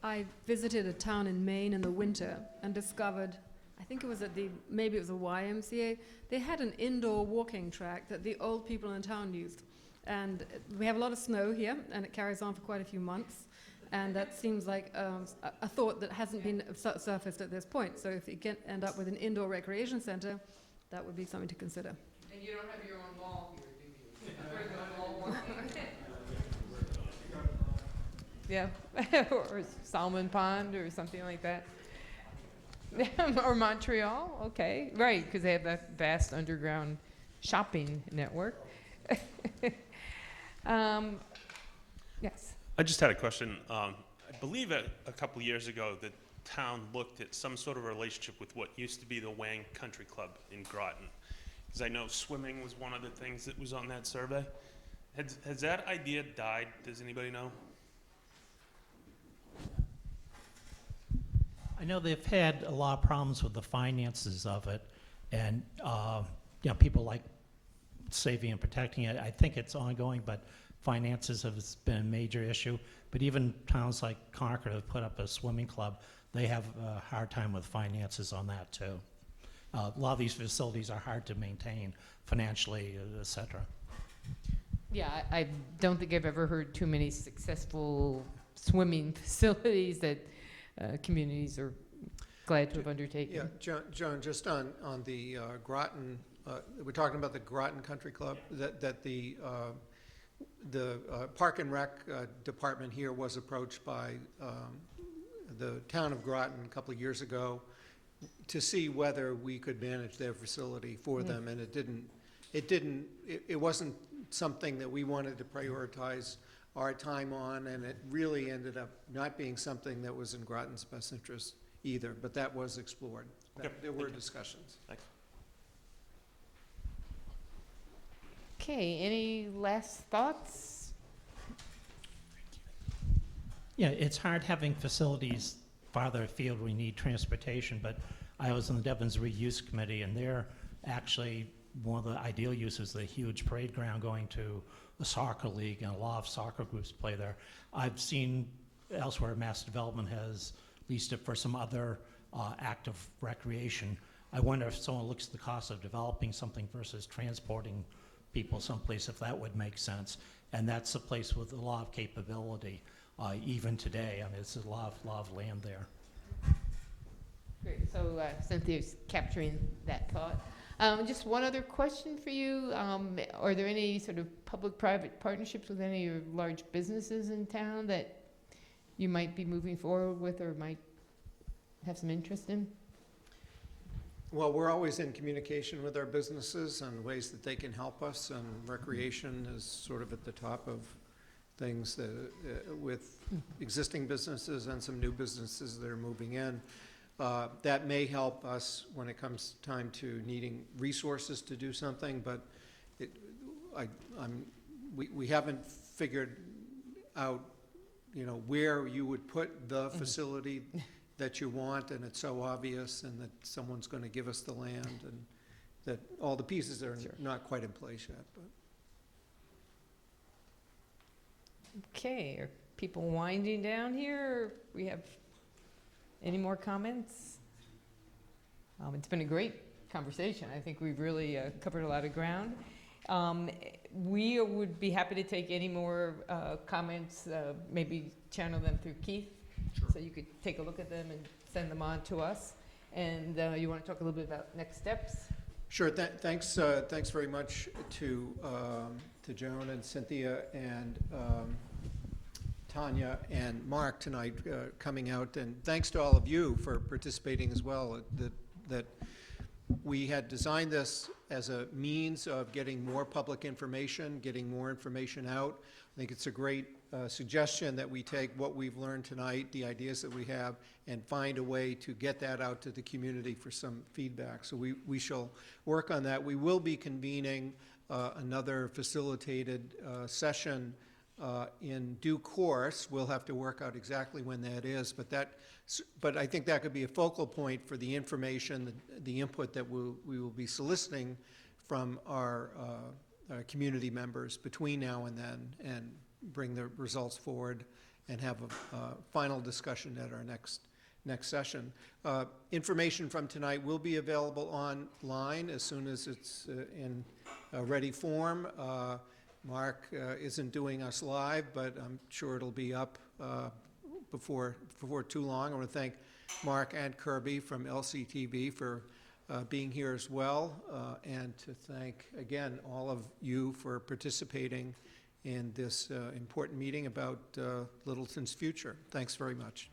I visited a town in Maine in the winter and discovered, I think it was maybe it was a YMCA, they had an indoor walking track that the old people in town used. And we have a lot of snow here, and it carries on for quite a few months. And that seems like a thought that hasn't been surfaced at this point. So if you can end up with an indoor recreation center, that would be something to consider. And you don't have your own wall here, do you? Where's the wall walking? Yeah, or Salmon Pond or something like that. Or Montreal, okay, right, because they have that vast underground shopping network. Yes. I just had a question. I believe a couple years ago, the town looked at some sort of relationship with what used to be the Wang Country Club in Groton. Because I know swimming was one of the things that was on that survey. Has that idea died? Does anybody know? I know they've had a lot of problems with the finances of it, and people like saving and protecting it. I think it's ongoing, but finances have been a major issue. But even towns like Concord have put up a swimming club. They have a hard time with finances on that too. A lot of these facilities are hard to maintain financially, et cetera. Yeah, I don't think I've ever heard too many successful swimming facilities that communities are glad to have undertaken. Yeah, Joan, just on the Groton, we're talking about the Groton Country Club, that the Park and Rec department here was approached by the town of Groton a couple of years ago to see whether we could manage their facility for them, and it wasn't something that we wanted to prioritize our time on, and it really ended up not being something that was in Groton's best interest either, but that was explored. Okay. There were discussions. Thanks. Okay, any last thoughts? Yeah, it's hard having facilities farther afield. We need transportation, but I was on the Devon's Reuse Committee, and they're actually one of the ideal uses, the huge parade ground going to the soccer league, and a lot of soccer groups play there. I've seen elsewhere Mass Development has leased it for some other active recreation. I wonder if someone looks at the cost of developing something versus transporting people someplace, if that would make sense. And that's a place with a lot of capability, even today. I mean, it's a lot of land there. Great, so Cynthia's capturing that thought. Just one other question for you. Are there any sort of public-private partnerships with any of your large businesses in town that you might be moving forward with or might have some interest in? Well, we're always in communication with our businesses on ways that they can help us, and recreation is sort of at the top of things that, with existing businesses and some new businesses that are moving in. That may help us when it comes time to needing resources to do something, but we haven't figured out, where you would put the facility that you want, and it's so obvious, and that someone's going to give us the land, and that all the pieces are not quite in place yet. But. Okay, are people winding down here? We have any more comments? It's been a great conversation. I think we've really covered a lot of ground. We would be happy to take any more comments, maybe channel them through Keith. Sure. So you could take a look at them and send them on to us. And you want to talk a little bit about next steps? Sure. Thanks very much to Joan and Cynthia and Tanya and Mark tonight coming out, and thanks to all of you for participating as well. That we had designed this as a means of getting more public information, getting more information out. I think it's a great suggestion that we take what we've learned tonight, the ideas that we have, and find a way to get that out to the community for some feedback. So we shall work on that. We will be convening another facilitated session in due course. We'll have to work out exactly when that is, but I think that could be a focal point for the information, the input that we will be soliciting from our community members between now and then, and bring the results forward and have a final discussion at our next session. Information from tonight will be available online as soon as it's in a ready form. Mark isn't doing us live, but I'm sure it'll be up before too long. I want to thank Mark and Kirby from LCTV for being here as well, and to thank again all of you for participating in this important meeting about Littleton's future. Thanks very much.